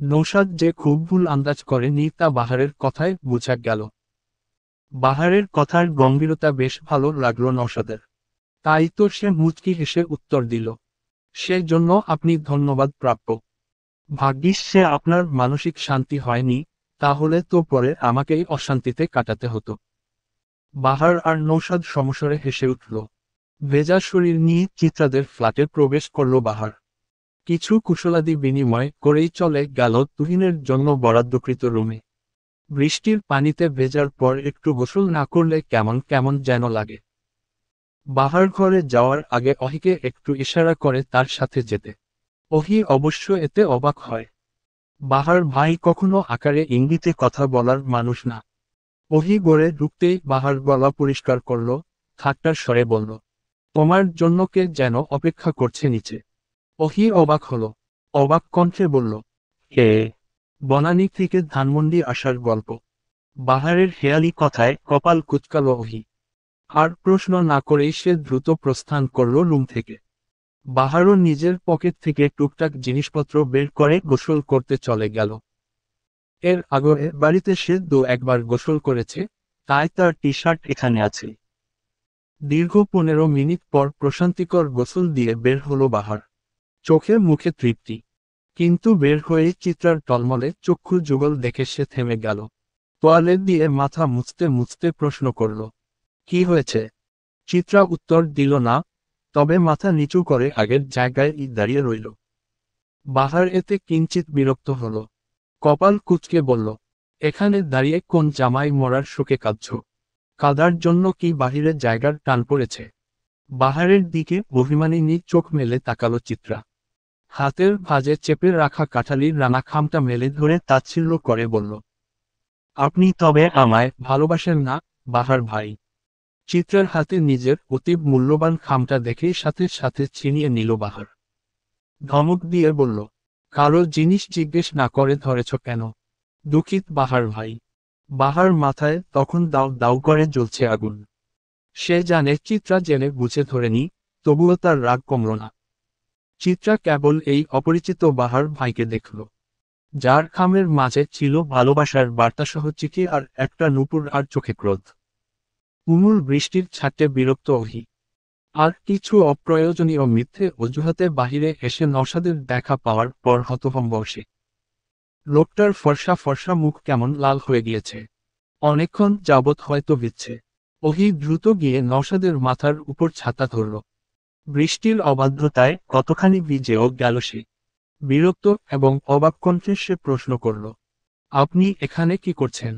নৌশাদ যে খুব ভুল আন্দাজ করেনি তা বাহারের কথায় বোঝা গেল। বাহারের কথার গম্ভীরতা বেশ ভালো লাগলো নৌশাদের। তাই তো সে মুচকি হেসে উত্তর দিল, সে জন্য আপনি ধন্যবাদ প্রাপ্য। ভাগ্যিস সে আপনার মানসিক শান্তি হয়নি, তাহলে তো পরে আমাকেই অশান্তিতে কাটাতে হতো। বাহার আর নৌশাদ সমস্বরে হেসে উঠল। ভেজা শরীর নিয়ে চিত্রাদের ফ্ল্যাটে প্রবেশ করল বাহার। কিছু কুশলাদি বিনিময় করেই চলে গেল তুহিনের জন্য বরাদ্দকৃত রুমে। বৃষ্টির পানিতে ভেজার পর একটু গোসল না করলে কেমন কেমন যেন লাগে। বাহার ঘরে যাওয়ার আগে অহিকে একটু ইশারা করে তার সাথে যেতে। অহি অবশ্য এতে অবাক হয়। বাহার ভাই কখনো আকারে ইঙ্গিতে কথা বলার মানুষ না। অহি গড়ে ঢুকতেই বাহার গলা পরিষ্কার করল, ঠাট্টার স্বরে বলল, তোমার জন্য কে যেন অপেক্ষা করছে নিচে। অহি অবাক হল, অবাক কণ্ঠে বলল, কে? বনানী থেকে ধানমন্ডি আসার গল্প। বাহারের হেয়ালি কথায় কপাল কুঁচকাল অহি। আর প্রশ্ন না করেই সে দ্রুত প্রস্থান করল রুম থেকে। বাহারও নিজের পকেট থেকে টুকটাক জিনিসপত্র বের করে গোসল করতে চলে গেল। এর আগে বাড়িতে সে একবার গোসল করেছে, তাই তার টি শার্ট এখানে আছে। দীর্ঘ 15 মিনিট পর প্রশান্তিকর গোসল দিয়ে বের হলো বাহার। চোখে মুখে তৃপ্তি। কিন্তু বের হয়েই চিত্রার টলমলে চক্ষু যুগল দেখে সে থেমে গেল। তোয়ালে দিয়ে মাথা মুছতে মুছতে প্রশ্ন করল, কি হয়েছে? চিত্রা উত্তর দিল না, তবে মাথা নিচু করে আগের জায়গায় দাঁড়িয়ে রইল। বাহার এতে কিঞ্চিত বিরক্ত হল। কপাল কুঁচকে বলল, এখানে দাঁড়িয়ে কোন জামাই মরার শোকে কাঁদছ? কাদার জন্য কি বাহিরে জায়গার টান পড়েছে? বাহারের দিকে অভিমানিনী চোখ মেলে তাকালো চিত্রা। হাতের ভাঁজে চেপে রাখা কাঁঠালির রানা খামটা মেলে ধরে তাচ্ছিল্য করে বলল, আপনি তবে আমায় ভালোবাসেন না, বাহার ভাই? চিত্রার হাতে নিজের অতি মূল্যবান খামটা দেখেই সাথে সাথে ছিনিয়ে নিল বাহার। ধমক দিয়ে বলল, কারো জিনিস জিজ্ঞেস না করে ধরেছ কেন? দুঃখিত বাহার ভাই। বাহার মাথায় তখন দাউ দাউ করে জ্বলছে আগুন। সে জানে চিত্রা জেনে বুঝে ধরেনি, তবুও তার রাগ কমল না। চিত্রা কেবল এই অপরিচিত বাহার ভাইকে দেখল, যার খামের মাঝে ছিল ভালোবাসার বার্তাসহ চিঠি আর একটা নূপুর আর চোখে ক্রোধ। তুমুল বৃষ্টির ছাটে বিরক্ত অহি। আর কিছু অপ্রয়োজনীয় মিথ্যে অজুহাতে বাহিরে এসে নওশাদের দেখা পাওয়ার পর হতভম্ব সে। লোকটার ফর্সা ফর্সা মুখ কেমন লাল হয়ে গিয়েছে। অনেকক্ষণ যাবৎ হয়তো ভিজছে। অহি দ্রুত গিয়ে নওশাদের মাথার উপর ছাতা ধরল। বৃষ্টির অবাধ্যতায় কতখানি ভিজেও গেল সে। বিরক্ত এবং অবাক কণ্ঠে সে প্রশ্ন করল, আপনি এখানে কি করছেন?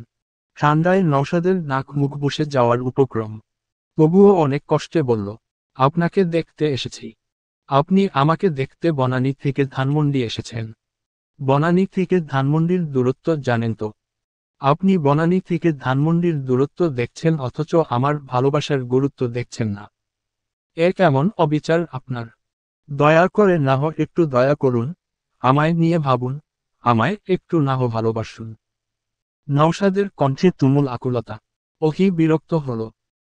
ঠান্ডায় নওশাদের নাক মুখ বসে যাওয়ার উপক্রম। তবুও অনেক কষ্টে বলল, আপনাকে দেখতে এসেছি। আপনি আমাকে দেখতে বনানী থেকে ধানমন্ডি এসেছেন। বনানী থেকে ধানমন্ডির দূরত্ব জানেন তো? আপনি বনানী থেকে ধানমন্ডির দূরত্ব দেখছেন অথচ আমার ভালোবাসার গুরুত্ব দেখছেন না। এ কেমন অবিচার আপনার? দয়া করে না হয় একটু দয়া করুন, আমায় নিয়ে ভাবুন, আমায় একটু না হয় ভালোবাসুন। নওশাদের কণ্ঠে তুমুল আকুলতা। অহি বিরক্ত হল।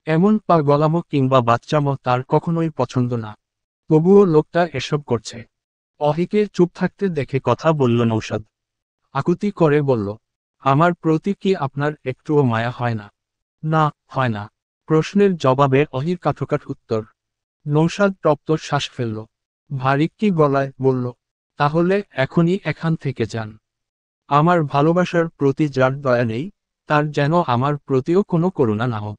এমন পাগলামো কিংবা বাচ্চামো তার কখনোই পছন্দ না। তবুও লোকটা এসব করছে। অহিকে চুপ থাকতে দেখে কথা বলল নৌশাদ। আকুতি করে বলল, আমার প্রতি কি আপনার একটুও মায়া হয় না? না, হয় না। প্রশ্নের জবাবে অহির কাঠোকাঠ উত্তর। নৌশাদ তপ্ত শ্বাস ফেলল। ভারিক্কি গলায় বলল, তাহলে এখনই এখান থেকে যান। আমার ভালোবাসার প্রতি যার দয়া নেই, তার যেন আমার প্রতিও কোনো করুণা না হোক।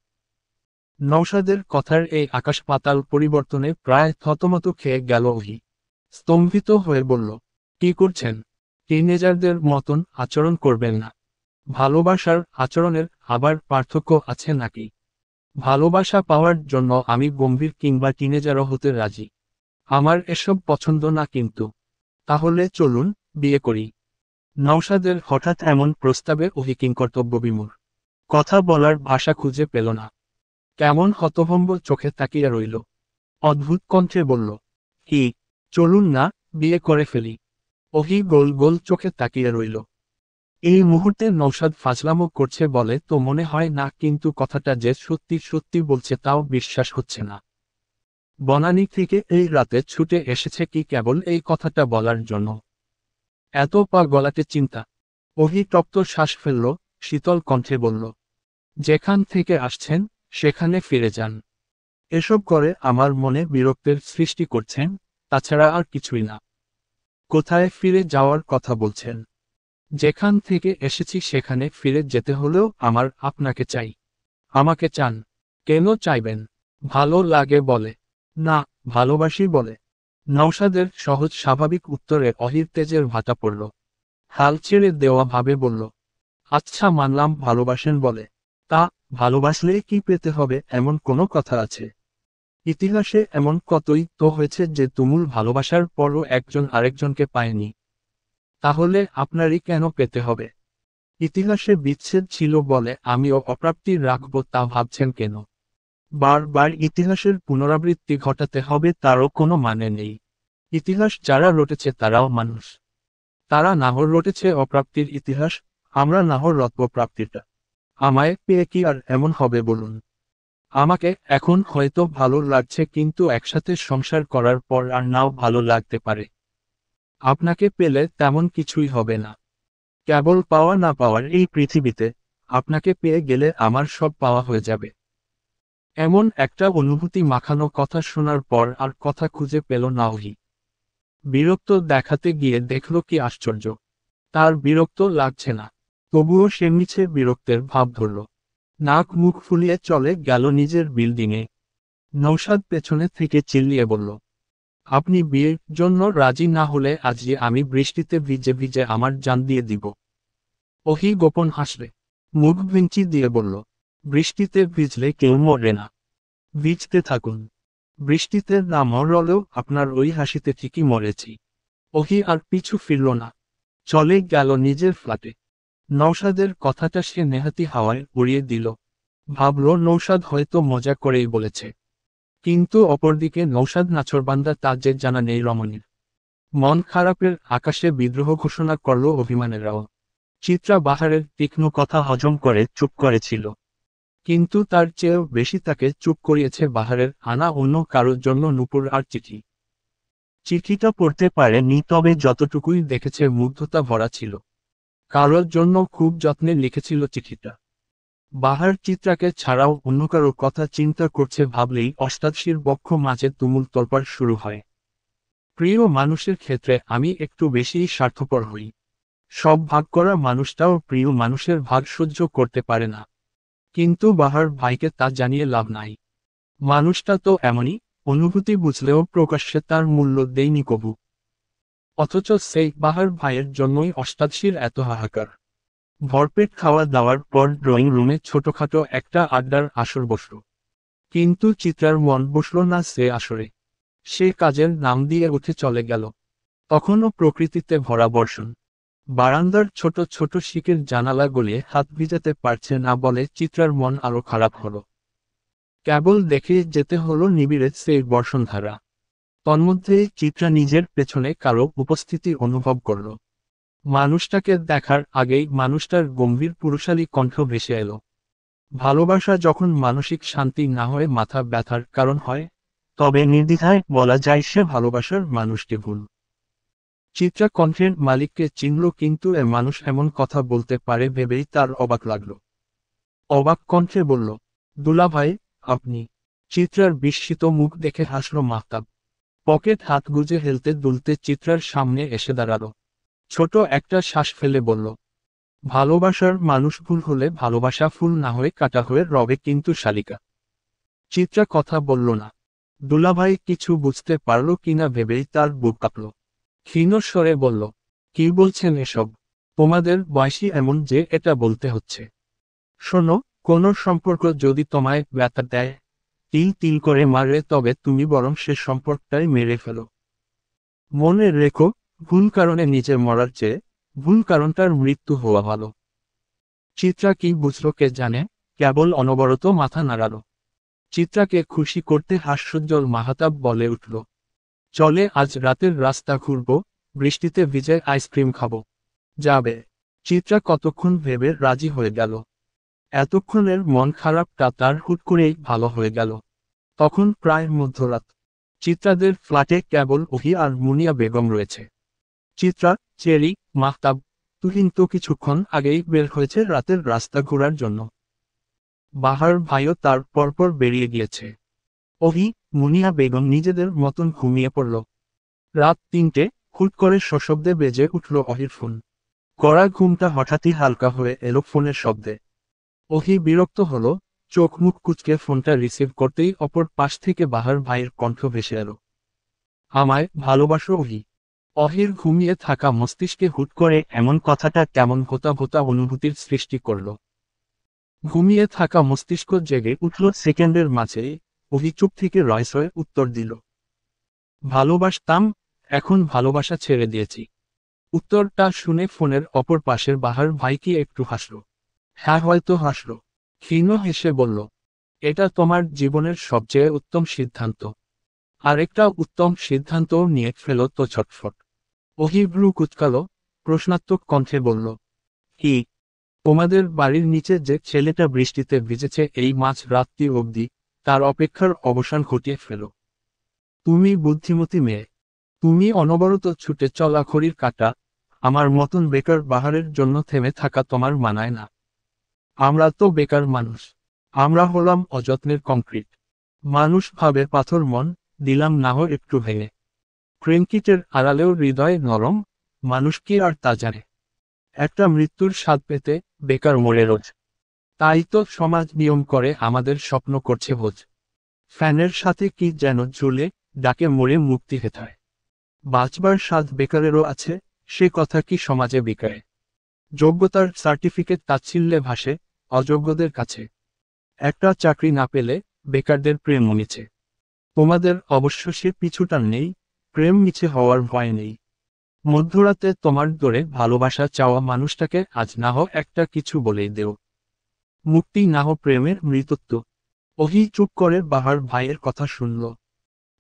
নওশাদের কথার এই আকাশ পাতাল পরিবর্তনে প্রায় থতমত খেয়ে গেল অহি। স্তম্ভিত হয়ে বলল, কি করছেন? টিনেজারদের মতন আচরণ করবেন না। ভালোবাসার আচরণের আবার পার্থক্য আছে নাকি? ভালোবাসা পাওয়ার জন্য আমি গম্ভীর কিংবা টিনেজারও হতে রাজি। আমার এসব পছন্দ না কিন্তু। তাহলে চলুন, বিয়ে করি। নওশাদের হঠাৎ এমন প্রস্তাবে অহি কিংকর্তব্যবিমূঢ়। কথা বলার ভাষা খুঁজে পেল না। কেমন হতভম্ব চোখে তাকিয়ে রইল। অদ্ভুত কণ্ঠে বলল, কি? চলুন না, বিয়ে করে ফেলি। অহি গোল গোল চোখে তাকিয়ে রইল। এই মুহূর্তে নৌশাদ ফাজলামো করছে বলে তো মনে হয় না, কিন্তু কথাটা যে সত্যি সত্যি বলছে তাও বিশ্বাস হচ্ছে না। বনানী থেকে এই রাতে ছুটে এসেছে কি কেবল এই কথাটা বলার জন্য? এত পা গলাতে চিন্তা। অহি তপ্ত শ্বাস ফেলল, শীতল কণ্ঠে বলল, যেখান থেকে আসছেন সেখানে ফিরে যান। এসব করে আমার মনে বিরক্তের সৃষ্টি করছেন, তাছাড়া আর কিছুই না। কোথায় ফিরে যাওয়ার কথা বলছেন? যেখান থেকে এসেছি সেখানে ফিরে যেতে হলেও আমার আপনাকে চাই। আমাকে চান? কেন চাইবেন? ভালো লাগে বলে? না, ভালোবাসি বলে। নওশাদের সহজ স্বাভাবিক উত্তরে অহির তেজের ভাটা পড়ল। হাল ছেড়ে দেওয়া ভাবে বলল, আচ্ছা মানলাম ভালোবাসেন বলে। তা ভালোবাসলে কি পেতে হবে এমন কোনো কথা আছে? ইতিহাসে এমন কতই তো হয়েছে যে তুমুল ভালোবাসার পরও একজন আরেকজনকে পায়নি। তাহলে আপনারই কেন পেতে হবে? ইতিহাসে বিচ্ছেদ ছিল বলে আমিও অপ্রাপ্তি রাখব তা ভাবছেন কেন? বারবার ইতিহাসের পুনরাবৃত্তি ঘটাতে হবে তারও কোনো মানে নেই। ইতিহাস যারা রটেছে তারাও মানুষ। তারা নাহর রটেছে অপ্রাপ্তির ইতিহাস, আমরা নাহর রত্ব প্রাপ্তিটা। আমায় পেয়ে কি আর এমন হবে বলুন? আমাকে এখন হয়তো ভালো লাগছে, কিন্তু একসাথে সংসার করার পর আর নাও ভালো লাগতে পারে। আপনাকে পেলে তেমন কিছুই হবে না। কেবল পাওয়া না পাওয়ার এই পৃথিবীতে আপনাকে পেয়ে গেলে আমার সব পাওয়া হয়ে যাবে। এমন একটা অনুভূতি মাখানো কথা শোনার পর আর কথা খুঁজে পেল না অহি। বিরক্ত দেখাতে গিয়ে দেখল কি আশ্চর্য, তার বিরক্ত লাগছে না। তবুও সে মিছে বিরক্তের ভাব ধরল। নাক মুখ ফুলিয়ে চলে গেল নিজের বিল্ডিংয়ে। নৌশাদ পেছনে থেকে চিল্লিয়ে বলল, আপনি বিয়ের জন্য রাজি না হলে আজই আমি বৃষ্টিতে ভিজে ভিজে আমার জান দিয়ে দিব। অহি গোপন হাসলে মুখ ভেঙচি দিয়ে বলল, বৃষ্টিতে ভিজলে কেউ মরে না। ভিজতে থাকুন। বৃষ্টিতে না মরলেও আপনার ওই হাসিতে ঠিকই মরেছি। অহি আর পিছু ফিরল না, চলে গেল নিজের ফ্ল্যাটে। নৌশাদের কথাটা সে নেহাতি হাওয়ায় উড়িয়ে দিল। ভাবল নৌশাদ হয়তো মজা করেই বলেছে। কিন্তু অপরদিকে নৌশাদ নাছোড়বান্দা তা যে জানা নেই রমণীর। মন খারাপের আকাশে বিদ্রোহ ঘোষণা করল অভিমানেরাও। চিত্রা বাহারের তীক্ষ্ণ কথা হজম করে চুপ করেছিল। কিন্তু তার চেয়েও বেশি তাকে চুপ করিয়েছে বাহারের আনা অন্য কারোর জন্য নূপুর আর চিঠি। চিঠিটা পড়তে পারেনি, তবে যতটুকুই দেখেছে মুগ্ধতা ভরা ছিল। কারোর জন্য খুব যত্নে লিখেছিল চিঠিটা। বাহার চিত্রাকে ছাড়াও অন্য কারো কথা চিন্তা করছে ভাবলেই অষ্টাদশীর বক্ষ মাঝে তুমুল তোলপাড় শুরু হয়। প্রিয় মানুষের ক্ষেত্রে আমি একটু বেশিই স্বার্থপর হই। সব ভাগ করা মানুষটাও প্রিয় মানুষের ভাগ সহ্য করতে পারে না। কিন্তু বাহার ভাইকে তা জানিয়ে লাভ নাই। মানুষটা তো এমনই, অনুভূতি বুঝলেও প্রকাশ্যে তার মূল্য দেয়নি কবু। অথচ সেই বাহার ভাইয়ের জন্যই অষ্টাদশীর এত হাহাকার। ভরপেট খাওয়া দাওয়ার পর ড্রয়িং রুমে ছোটখাটো একটা আড্ডার আসর বসল। কিন্তু চিত্রার মন বসল না সে আসরে। সে কাজের নাম দিয়ে উঠে চলে গেল। তখনও প্রকৃতিতে ভরা বর্ষণ। বারান্দার ছোট ছোট শিকের জানালা গলিয়ে হাত ভিজাতে পারছে না বলে চিত্রার মন আরো খারাপ হলো। কেবল দেখে যেতে হলো নিবিড়ে সেই বর্ষণধারা। তন্মধ্যে চিত্রা নিজের পেছনে কারো উপস্থিতি অনুভব করল। মানুষটাকে দেখার আগেই মানুষটার গম্ভীর পুরুষালী কণ্ঠ ভেসে এলো। ভালোবাসা যখন মানসিক শান্তি না হয়ে মাথা ব্যথার কারণ হয়, তবে নির্দ্বিধায় বলা যায় সে ভালোবাসার মানুষটি ভুল। চিত্রা কণ্ঠের মালিককে চিনল, কিন্তু এ মানুষ এমন কথা বলতে পারে ভেবেই তার অবাক লাগল। অবাক কণ্ঠে বলল, দুলাভাই, আপনি? চিত্রার বিস্মিত মুখ দেখে হাসল মাহতাব। পকেট হাত গুজে হেলতে দুলতে চিত্রার সামনে এসে দাঁড়াল। ছোট একটা শ্বাস ফেলে বলল, ভালোবাসার মানুষ ভুল হলে ভালোবাসা ফুল না হয়ে কাটা হয়ে রবে কিন্তু শালিকা। চিত্রা কথা বলল না। দুলাভাই কিছু বুঝতে পারল কিনা ভেবেই তার বুক কাঁপল। ক্ষীণ স্বরে বলল, কি বলছেন এসব? তোমাদের বয়সী এমন যে এটা বলতে হচ্ছে? শোনো, কোনো সম্পর্ক যদি তোমায় ব্যথা দেয়, তিল তিল করে মারে, তবে তুমি বরং সে সম্পর্কটাই মেরে ফেলো। মনে রেখো, ভুল কারণে নিজে মরার চেয়ে ভুল কারণটার মৃত্যু হওয়া ভালো। চিত্রা কি বুঝল কে জানে, কেবল অনবরত মাথা নাড়াল। চিত্রাকে খুশি করতে হাস্যোজ্জ্বল মাহতাব বলে উঠল, চলে আজ রাতের রাস্তা ঘুরব, বৃষ্টিতে ভিজে আইসক্রিম খাবো। যাবে। চিত্রা কতক্ষণ ভেবে রাজি হয়ে গেল। এতক্ষণের মন খারাপটা তার হুট করেই ভালো হয়ে গেল। তখন প্রায় মধ্যরাত। চিত্রাদের ফ্ল্যাটে কেবল ওহি আর মুনিয়া বেগম রয়েছে। চিত্রা, চেরি, মাহতাব, তুহিন তো কিছুক্ষণ আগেই বের হয়েছে রাতের রাস্তা ঘোরার জন্য। বাহার ভাইও তার পরপর বেরিয়ে গিয়েছে। ওহি, মুনিয়া বেগম নিজেদের মতন ঘুমিয়ে পড়ল। রাত ৩টে, হুট করে সশব্দে বেজে উঠল অহির ফোন। কড়া ঘুমটা হঠাৎই হালকা হয়ে এলো ফোনের শব্দে। ওহি বিরক্ত হলো, চোখ মুখ কুঁচকে ফোনটা রিসিভ করতেই অপর পাশ থেকে বাহার ভাইয়ের কণ্ঠ ভেসে এলো। আমায় ভালোবাসো ওহি। অহির ঘুমিয়ে থাকা মস্তিষ্কে হুট করে এমন কথাটা কেমন ভোতা ভোতা অনুভূতির সৃষ্টি করল। ঘুমিয়ে থাকা মস্তিষ্ক জেগে উঠল সেকেন্ডের মাঝে। ওহি চুপ থেকে রয়সয়ে উত্তর দিল, ভালোবাসতাম, এখন ভালোবাসা ছেড়ে দিয়েছি। উত্তরটা শুনে ফোনের অপর পাশের বাহার ভাই কি একটু হাসল। হ্যাঁ, হয়তো হাসল। ক্ষীণ হেসে বলল, এটা তোমার জীবনের সবচেয়ে উত্তম সিদ্ধান্ত। আরেকটা উত্তম সিদ্ধান্ত নিয়ে ফেল তো ছটফট। ওহি ভ্রু কুচকাল, প্রশ্নাত্মক কণ্ঠে বলল, কি? তোমাদের বাড়ির নিচে যে ছেলেটা বৃষ্টিতে ভিজেছে এই মাঝ রাত্রি অবধি, তার অপেক্ষার অবসান ঘটিয়ে ফেল। তুমি বুদ্ধিমতী মেয়ে। তুমি অনবরত ছুটে চলা ঘড়ির কাঁটা। আমার মতন বেকার বাহারের জন্য থেমে থাকা তোমার মানায় না। আমরা তো বেকার মানুষ। আমরা হলাম অযত্নের কংক্রিট। মানুষ ভাবে পাথর মন, দিলাম না হয় একটু ভেঙে। প্রেমকিটের আড়ালেও হৃদয় নরম, মানুষ কি আর তা জানে? একটা মৃত্যুর স্বাদ পেতে বেকার মরে রোজ। তাই তো সমাজ নিয়ম করে আমাদের স্বপ্ন করছে ভোজ। ফ্যানের সাথে কি যেন ঝুলে ডাকে মরে মুক্তি হেথায়। বাঁচবার স্বাদ বেকারেরও আছে, সে কথা কি সমাজে বিকায়? যোগ্যতার সার্টিফিকেট তাচ্ছিল্যে ভাসে অযোগ্যদের কাছে। একটা চাকরি না পেলে বেকারদের প্রেম মিছে। তোমাদের অবশ্য সে পিছুটান নেই, প্রেম মিছে হওয়ার ভয় নেই। মধ্যরাতে তোমার দরে ভালোবাসা চাওয়া মানুষটাকে আজ না হোক একটা কিছু বলেই দেও। মুক্তি না হোক প্রেমের মৃতত্ব। ওহি চুপ করে বাহার ভাইয়ের কথা শুনল।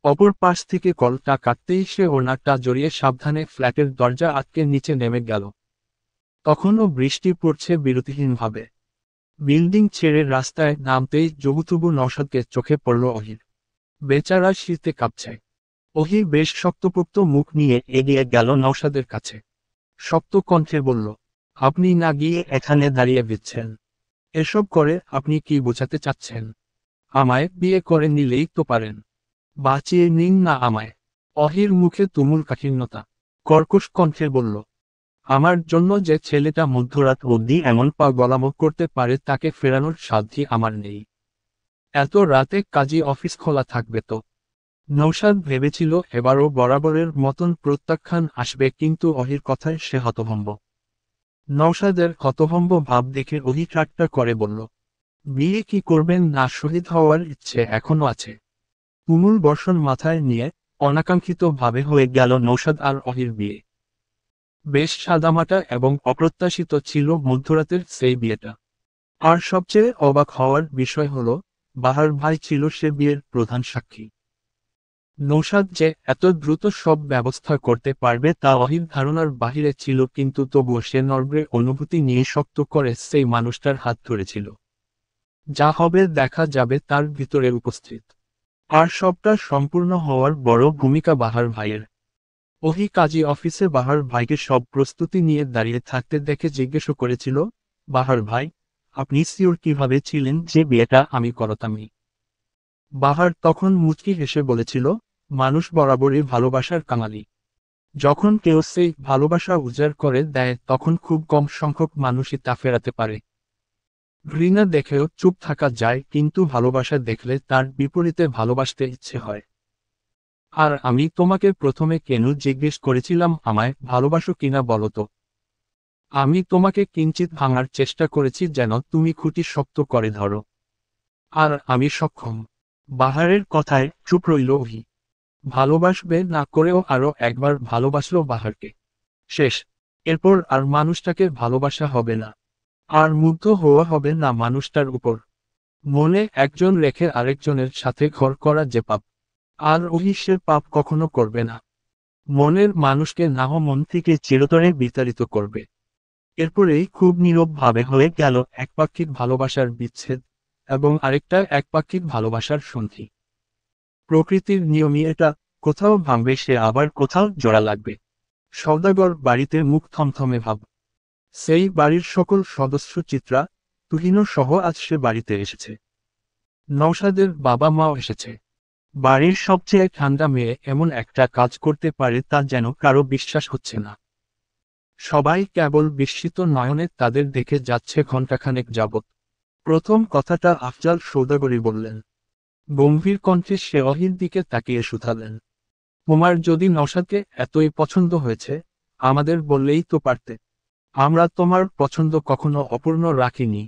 অপর পাশ থেকে কলটা কাটতেই সে ওড়নাটা জড়িয়ে সাবধানে ফ্ল্যাটের দরজা আটকে নিচে নেমে গেল। তখনও বৃষ্টি পড়ছে বিরতিহীনভাবে। বিল্ডিং ছেড়ে রাস্তায় নামতেই জবুথুবু নওশাদকে চোখে পড়ল অহির। বেচারা শীতে কাঁপছে। ওহি বেশ শক্তপোক্ত মুখ নিয়ে এগিয়ে গেল নওশাদের কাছে। শক্ত কণ্ঠে বলল, আপনি না গিয়ে এখানে দাঁড়িয়ে ভিজছেন। এসব করে আপনি কি বোঝাতে চাচ্ছেন? আমায় বিয়ে করে নিলেই তো পারেন। বাঁচিয়ে নিন না আমায়। অহির মুখে তুমুল কাঠিন্যতা। কর্কশ কণ্ঠে বলল, আমার জন্য যে ছেলেটা মধ্যরাত অবধি এমন পা গলামো করতে পারে তাকে ফেরানোর সাধ্য আমার নেই। এত রাতে কাজী অফিস খোলা থাকবে তো? নৌশাদ ভেবেছিল এবারও বরাবরের মতন প্রত্যাখ্যান আসবে, কিন্তু অহির কথায় সে হতভম্ব। নৌশাদের হতভম্ব ভাব দেখে অহি ঠাট্টা করে বলল, বিয়ে কি করবেন না? শহীদ হওয়ার ইচ্ছে এখনো আছে। তুমুল বর্ষণ মাথায় নিয়ে অনাকাঙ্ক্ষিত ভাবে হয়ে গেল নৌশাদ আর অহির বিয়ে। বেশ সাদামাটা এবং অপ্রত্যাশিত ছিল মধ্যরাতের সেই বিয়েটা। আর সবচেয়ে অবাক হওয়ার বিষয় হলো, বাহার ভাই ছিল সে বিয়ের প্রধান সাক্ষী। নৌশাদ যে এত দ্রুত সব ব্যবস্থা করতে পারবে তা অহির ধারণার বাহিরে ছিল, কিন্তু তবুও সে নর্বে অনুভূতি নিয়ে শক্ত করে সেই মানুষটার হাত ধরেছিল। যা হবে দেখা যাবে তার ভিতরে উপস্থিত। আর সবটা সম্পূর্ণ হওয়ার বড় ভূমিকা বাহার ভাইয়ের। ওহি কাজী অফিসে বাহার ভাইকে সব প্রস্তুতি নিয়ে দাঁড়িয়ে থাকতে দেখে জিজ্ঞেস করেছিল, বাহার ভাই, আপনি সিওর কিভাবে ছিলেন যে বিয়েটা আমি করতামই? বাহার তখন মুচকি হেসে বলেছিল, মানুষ বরাবরই ভালোবাসার কাঙালি। যখন কেউ সেই ভালোবাসা উজাড় করে দেয় তখন খুব কম সংখ্যক মানুষই তা ফেরাতে পারে। ঘৃণা দেখেও চুপ থাকা যায়, কিন্তু ভালোবাসা দেখলে তার বিপরীতে ভালোবাসতে ইচ্ছে হয়। আর আমি তোমাকে প্রথমে কেন জিজ্ঞেস করেছিলাম আমায় ভালোবাসো কিনা বলো তো? আমি তোমাকে কিঞ্চিত ভাঙার চেষ্টা করেছি যেন তুমি খুঁটি শক্ত করে ধরো। আর আমি সক্ষম। বাহারের কথায় চুপ রইল ওহি। ভালোবাসবে না করেও আরো একবার ভালোবাসলো বাহারকে। শেষ। এরপর আর মানুষটাকে ভালোবাসা হবে না। আর মুগ্ধ হওয়া হবে না মানুষটার উপর। মনে একজন রেখে আরেকজনের সাথে ঘর করা যে পাপ। আর ওহি সে পাপ কখনো করবে না। মনের মানুষকে নাহ মন থেকে চিরতরে বিতাড়িত করবে। এরপরেই খুব নীরবভাবে হয়ে গেল একপাক্ষিক ভালোবাসার বিচ্ছেদ এবং আরেকটা একপাক্ষিক ভালোবাসার সন্ধি। প্রকৃতির নিয়মই এটা, কোথাও ভাঙবে সে আবার কোথাও জোড়া লাগবে। সওদাগর বাড়িতে মুখ থমথমে ভাব। সেই বাড়ির সকল সদস্য চিত্রা, তুহিনও সহ আজ সে বাড়িতে এসেছে। নওশাদের বাবা মাও এসেছে। বাড়ির সবচেয়ে ঠান্ডা মেয়ে এমন একটা কাজ করতে পারে তা যেন কারো বিশ্বাস হচ্ছে না। সবাই কেবল বিস্মিত নয়নে তাদের দেখে যাচ্ছে ঘণ্টাখানেক যাবৎ। প্রথম কথাটা আফজাল সওদাগরই বললেন। গম্ভীর কণ্ঠে সে অহির দিকে তাকিয়ে শুধালেন, তোমার যদি নওশাদকে এতই পছন্দ হয়েছে, আমাদের বললেই তো পারতে। আমরা তোমার পছন্দ কখনো অপূর্ণ রাখিনি।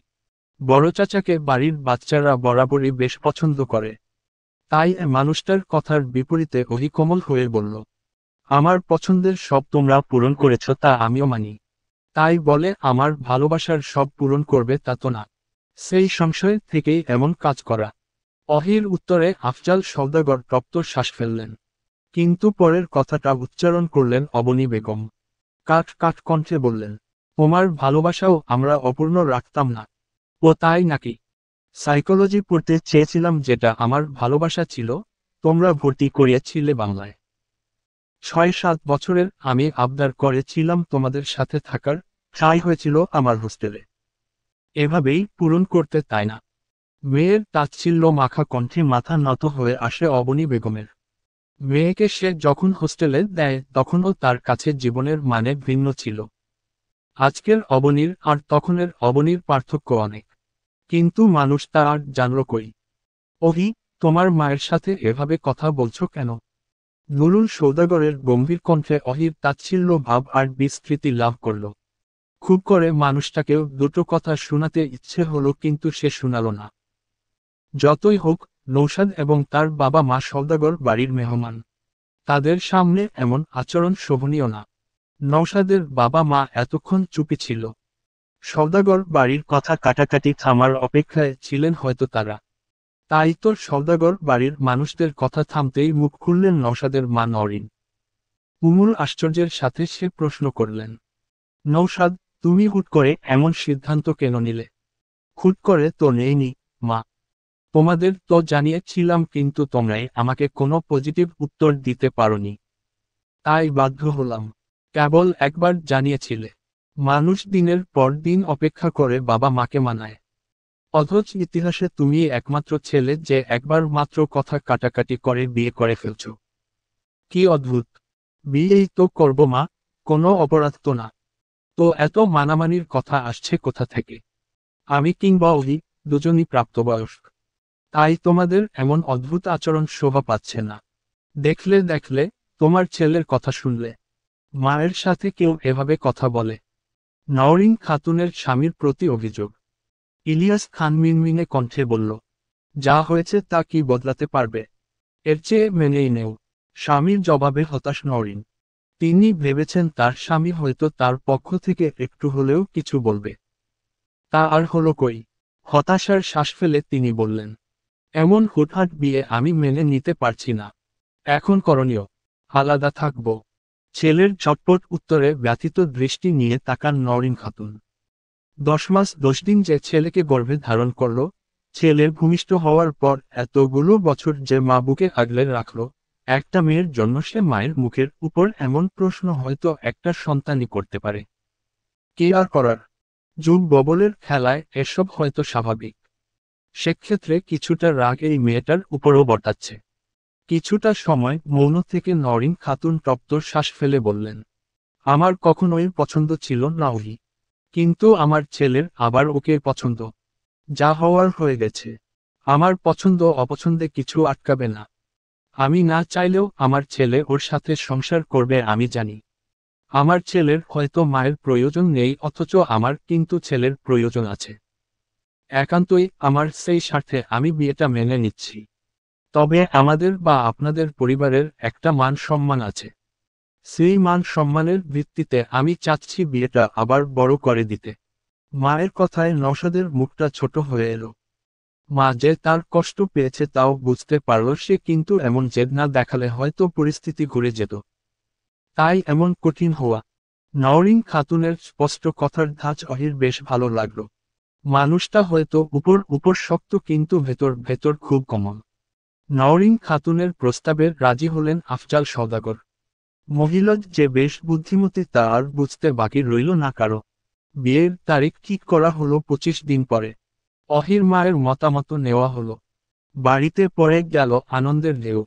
বড় চাচাকে বাড়ির বাচ্চারা বরাবরই বেশ পছন্দ করে। তাই মানুষটার কথার বিপরীতে অহি কোমল হয়ে বলল, আমার পছন্দের সব তোমরা পূরণ করেছ তা আমিও মানি। তাই বলে আমার ভালোবাসার সব পূরণ করবে তা তো না। সেই সংশয় থেকেই এমন কাজ করা। অহির উত্তরে আফজাল সওদাগর তপ্ত শ্বাস ফেললেন। কিন্তু পরের কথাটা উচ্চারণ করলেন অবনী বেগম। কাঠ কাঠ কণ্ঠে বললেন, তোমার ভালোবাসাও আমরা অপূর্ণ রাখতাম না। ও তাই নাকি? সাইকোলজি পড়তে চেয়েছিলাম যেটা আমার ভালোবাসা ছিল, তোমরা ভর্তি করিয়েছিলে বাংলায়। ৬-৭ বছরের আমি আবদার করেছিলাম তোমাদের সাথে থাকার, ঠাঁই হয়েছিল আমার হোস্টেলে। এভাবেই পূরণ করতে তাই না? মেয়ের তাচ্ছিল্য মাখা কণ্ঠে মাথা নত হয়ে আসে অবনী বেগমের। মেয়েকে সে যখন হোস্টেলে দেয় তখনও তার কাছে জীবনের মানে ভিন্ন ছিল। আজকের অবনীর আর তখনের অবনীর পার্থক্য অনেক। কিন্তু মানুষ তা আর জানল কই? অভি, তোমার মায়ের সাথে এভাবে কথা বলছো কেন? নুরুল সওদাগরের গম্ভীর কণ্ঠে অহির তাচ্ছিল্য ভাব আর বিস্মৃতি লাভ করল। খুব করে মানুষটাকেও দুটো কথা শোনাতে ইচ্ছে হলো কিন্তু সে শোনাল না। যতই হোক, নৌশাদ এবং তার বাবা মা সওদাগর বাড়ির মেহমান। তাদের সামনে এমন আচরণ শোভনীয় না। নওশাদের বাবা মা এতক্ষণ চুপি ছিল। সওদাগর বাড়ির কথা কাটাকাটি থামার অপেক্ষায় ছিলেন হয়তো তারা। তাই তো সওদাগর বাড়ির মানুষদের কথা থামতেই মুখ খুললেন নওশাদের মা নওরিন। তুমুল আশ্চর্যের সাথে সে প্রশ্ন করলেন, নওশাদ, তুমি হুট করে এমন সিদ্ধান্ত কেন নিলে? হুট করে তো নেইনি, মা। তোমাদের তো জানিয়েছিলাম কিন্তু তোমরাই আমাকে কোনো পজিটিভ উত্তর দিতে পারোনি। তাই বাধ্য হলাম। কেবল একবার জানিয়েছিলে। মানুষ দিনের পর দিন অপেক্ষা করে বাবা মাকে মানায়। অথচ ইতিহাসে তুমি একমাত্র ছেলে যে একবার মাত্র কথা কাটাকাটি করে বিয়ে করে ফেলছ। কি অদ্ভুত! বিয়েই তো করব মা, কোনো অপরাধ তো না। তো এত মানামানির কথা আসছে কোথা থেকে? আমি কিংবা অভি, দুজনই প্রাপ্তবয়স্ক। তাই তোমাদের এমন অদ্ভুত আচরণ শোভা পাচ্ছে না। দেখলে দেখলে, তোমার ছেলের কথা শুনলে, মায়ের সাথে কেউ এভাবে কথা বলে? নওরিন খাতুনের স্বামীর প্রতি অভিযোগ। ইলিয়াস খান মিনমিনে কণ্ঠে বলল, যা হয়েছে তা কি বদলাতে পারবে? এর চেয়ে মেনেই নেও। স্বামীর জবাবে হতাশ নওরিন। তিনি ভেবেছেন তার স্বামী হয়তো তার পক্ষ থেকে একটু হলেও কিছু বলবে। তা আর হলো কই? হতাশার শ্বাস ফেলে তিনি বললেন, এমন হুটহাট বিয়ে আমি মেনে নিতে পারছি না। এখন করণীয়, আলাদা থাকব। ছেলের ঝটপট উত্তরে ব্যথিত দৃষ্টি নিয়ে তাকান নওরিন খাতুন। 10 মাস 10 দিন যে ছেলেকে গর্ভে ধারণ করল, ছেলের ভূমিষ্ঠ হওয়ার পর এতগুলো বছর যে মা বুকে আগলে রাখল, একটা মেয়ের জন্য সে মায়ের মুখের উপর এমন প্রশ্ন হয়তো একটা সন্তানই করতে পারে। কি আর করার? যুগ বদলের খেলায় এসব হয়তো স্বাভাবিক। সেক্ষেত্রে কিছুটা রাগ এই মেয়েটার উপরও বর্তাচ্ছে। কিছুটা সময় মৌন থেকে নওরিন খাতুন তপ্ত শ্বাস ফেলে বললেন, আমার কখনোই পছন্দ ছিল না ওহি। কিন্তু আমার ছেলের আবার ওকে পছন্দ। যা হওয়ার হয়ে গেছে। আমার পছন্দ অপছন্দে কিছু আটকাবে না। আমি না চাইলেও আমার ছেলে ওর সাথে সংসার করবে আমি জানি। আমার ছেলের হয়তো মায়ের প্রয়োজন নেই অথচ আমার কিন্তু ছেলের প্রয়োজন আছে। একান্তই আমার সেই স্বার্থে আমি বিয়েটা মেনে নিচ্ছি। তবে আমাদের বা আপনাদের পরিবারের একটা মান সম্মান আছে। সেই মান সম্মানের ভিত্তিতে আমি চাচ্ছি বিয়েটা আবার বড় করে দিতে। মায়ের কথায় নওশাদের মুখটা ছোট হয়ে এলো। মা যে তার কষ্ট পেয়েছে তাও বুঝতে পারল সে, কিন্তু এমন জেদ না দেখালে হয়তো পরিস্থিতি ঘুরে যেত। তাই এমন কঠিন হওয়া। নওরিন খাতুনের স্পষ্ট কথার ধাঁচ অহির বেশ ভালো লাগলো। মানুষটা হয়তো উপর উপর শক্ত কিন্তু ভেতর ভেতর খুব কোমল। নওরিন খাতুনের প্রস্তাবে রাজি হলেন আফজাল সওদাগর। মহিলা যে বেশ বুদ্ধিমতী তা আর বুঝতে বাকি রইল না কারো। বিয়ের তারিখ ঠিক করা হলো 25 দিন পরে। অহির মায়ের মতামত নেওয়া হলো। বাড়িতে পড়ে গেল আনন্দের ঢেউ।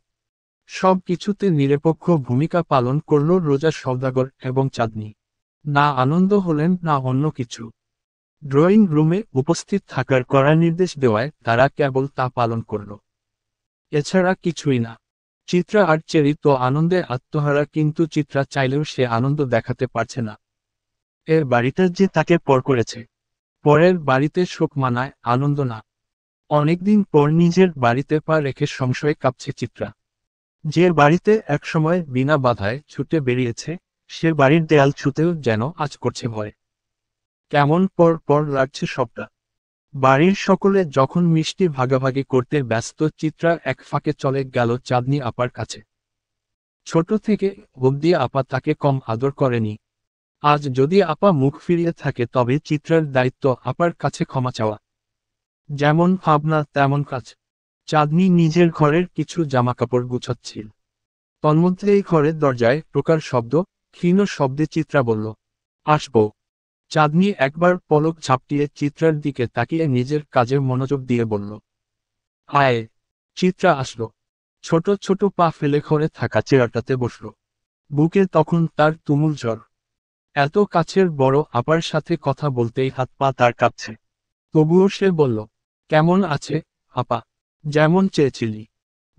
সব কিছুতে নিরপেক্ষ ভূমিকা পালন করল রোজা সওদাগর এবং চাঁদনী। না আনন্দ হলেন না অন্য কিছু। ড্রয়িং রুমে উপস্থিত থাকার কড়া নির্দেশ দেওয়ায় তারা কেবল তা পালন করল। এছাড়া কিছুই না। চিত্রা আর চেরি তো আনন্দে আত্মহারা, কিন্তু চিত্রা চাইলেও সে আনন্দ দেখাতে পারছে না। এর বাড়িটা যে তাকে পর করেছে। পরের বাড়িতে শোক মানায়, আনন্দ না। অনেকদিন পর নিজের বাড়িতে পা রেখে সংশয়ে কাঁপছে চিত্রা। যে বাড়িতে একসময় বিনা বাধায় ছুটে বেরিয়েছে, সে বাড়ির দেয়াল ছুঁতেও যেন আজ করছে ভয়। কেমন পর পর লাগছে সবটা। বাড়ির সকলে যখন মিষ্টি ভাগাভাগি করতে ব্যস্ত, চিত্রা এক ফাঁকে চলে গেল চাঁদনী আপার কাছে। ছোট থেকে অবধি আপা তাকে কম আদর করেনি। আজ যদি আপা মুখ ফিরিয়ে থাকে তবে চিত্রার দায়িত্ব আপার কাছে ক্ষমা চাওয়া। যেমন ভাবনা তেমন কাজ। চাঁদনী নিজের ঘরের কিছু জামাকাপড় গুছাচ্ছিল। তন্মধ্যেই ঘরের দরজায় প্রকার শব্দ, ক্ষীণ শব্দে চিত্রা বলল, আসবো। চাঁদনী একবার পলক ঝাপটিয়ে চিত্রার দিকে তাকিয়ে নিজের কাজে মনোযোগ দিয়ে বলল, আয়। চিত্রা আসলো। ছোট ছোট পা ফেলে ঘরে থাকা চেয়ারটাতে বসল। বুকে তখন তার তুমুল জ্বর। এত কাছের বড় আপার সাথে কথা বলতেই হাত পা তার কাঁপছে। তবুও সে বলল, কেমন আছে আপা? যেমন চেয়েছিলি।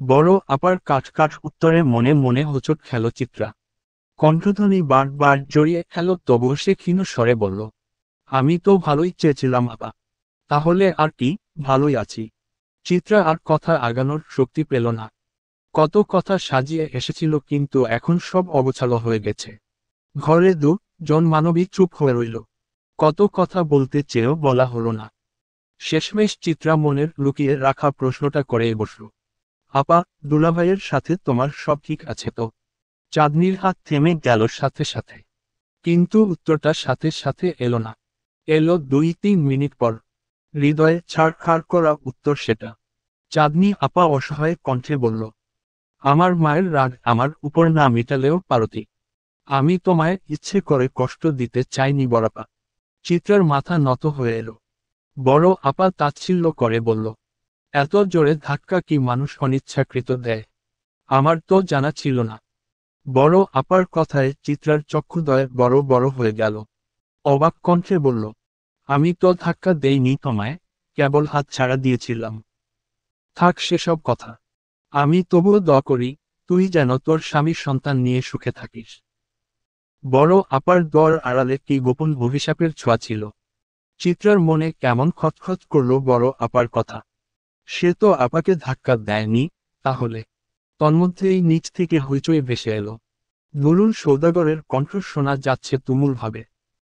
বড় আপার কাঠ কাঠ উত্তরে মনে মনে হোঁচট খেল চিত্রা। কণ্ঠধ্বনি বারবার জড়িয়ে খেল, তবুও সে ক্ষীণ স্বরে বলল, আমি তো ভালোই চেয়েছিলাম আপা। তাহলে আর কি, ভালোই আছি। চিত্রা আর কথা আগানোর শক্তি পেল না। কত কথা সাজিয়ে এসেছিল, কিন্তু এখন সব অগোছালো হয়ে গেছে। ঘরে জন মানবিক চুপ হয়ে রইল। কত কথা বলতে চেয়েও বলা হলো না। শেষমেশ চিত্রা মনের লুকিয়ে রাখা প্রশ্নটা করে বসল, আপা, দুলাভাইয়ের সাথে তোমার সব ঠিক আছে তো? চাঁদনীর হাত থেমে গেল সাথে সাথে। কিন্তু উত্তরটা সাথে সাথে এলো না। এলো 2-3 মিনিট পর। হৃদয়ে ছাড়খাড় করা উত্তর সেটা। চাঁদনী আপা অসহায় কণ্ঠে বলল, আমার মায়ের রাগ আমার উপর না মিটালেও পারতি। আমি তোমায় ইচ্ছে করে কষ্ট দিতে চাইনি বড়াপা। চিত্রার মাথা নত হয়ে এলো। বড় আপা তাচ্ছিল্য করে বলল, এত জোরে ধাক্কা কি মানুষ অনিচ্ছাকৃত দেয়? আমার তো জানা ছিল না। বড় আপার কথায় চিত্রার চক্ষুদ্বয় বড় বড় হয়ে গেল। অবাক কণ্ঠে বলল, আমি তো ধাক্কা দেইনি তোমায়, কেবল হাত ছাড়া দিয়েছিলাম। থাক সেসব কথা। আমি তবুও দোয়া করি, তুই যেন তোর স্বামীর সন্তান নিয়ে সুখে থাকিস। বড় আপার দর আড়ালে কি গোপন অভিশাপের ছোঁয়া ছিল? চিত্রার মনে কেমন খচখচ করল বড় আপার কথা। সে তো আপাকে ধাক্কা দেয়নি, তাহলে? তন্মধ্যেই নিচ থেকে হইচই ভেসে এলো। নুরুল সওদাগরের কণ্ঠ শোনা যাচ্ছে তুমুলভাবে।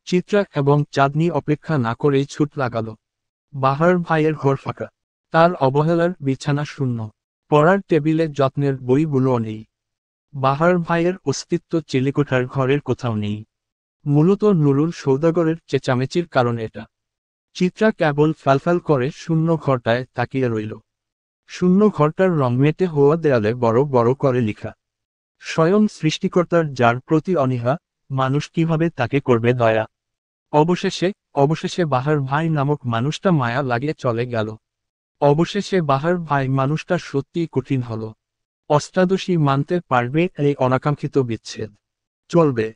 চিত্রা এবং চাঁদনী অপেক্ষা না করেই ছুট লাগাল। বাহার ভাইয়ের ঘর ফাঁকা। তার অবহেলার বিছানা শূন্য। পড়ার টেবিলে যত্নের বইগুলোও নেই। বাহার ভাইয়ের অস্তিত্ব চিলেকোঠার ঘরের কোথাও নেই। মূলত নুরুল সওদাগরের চেঁচামেচির কারণ এটা। চিত্রা কেবল ফালফাল করে শূন্য ঘরটায় তাকিয়ে রইল। শূন্য ঘরটার রং মেটে হওয়া দেয়ালে বড় বড় করে লিখা, স্বয়ং সৃষ্টিকর্তার যার প্রতি অনীহা, মানুষ কিভাবে তাকে করবে দয়া। অবশেষে বাহার ভাই নামক মানুষটা মায়া লাগিয়ে চলে গেল। অবশেষে বাহার ভাই মানুষটা সত্যিই কঠিন হলো। অষ্টাদশী মানতে পারবে এই অনাকাঙ্ক্ষিত বিচ্ছেদ? চলবে।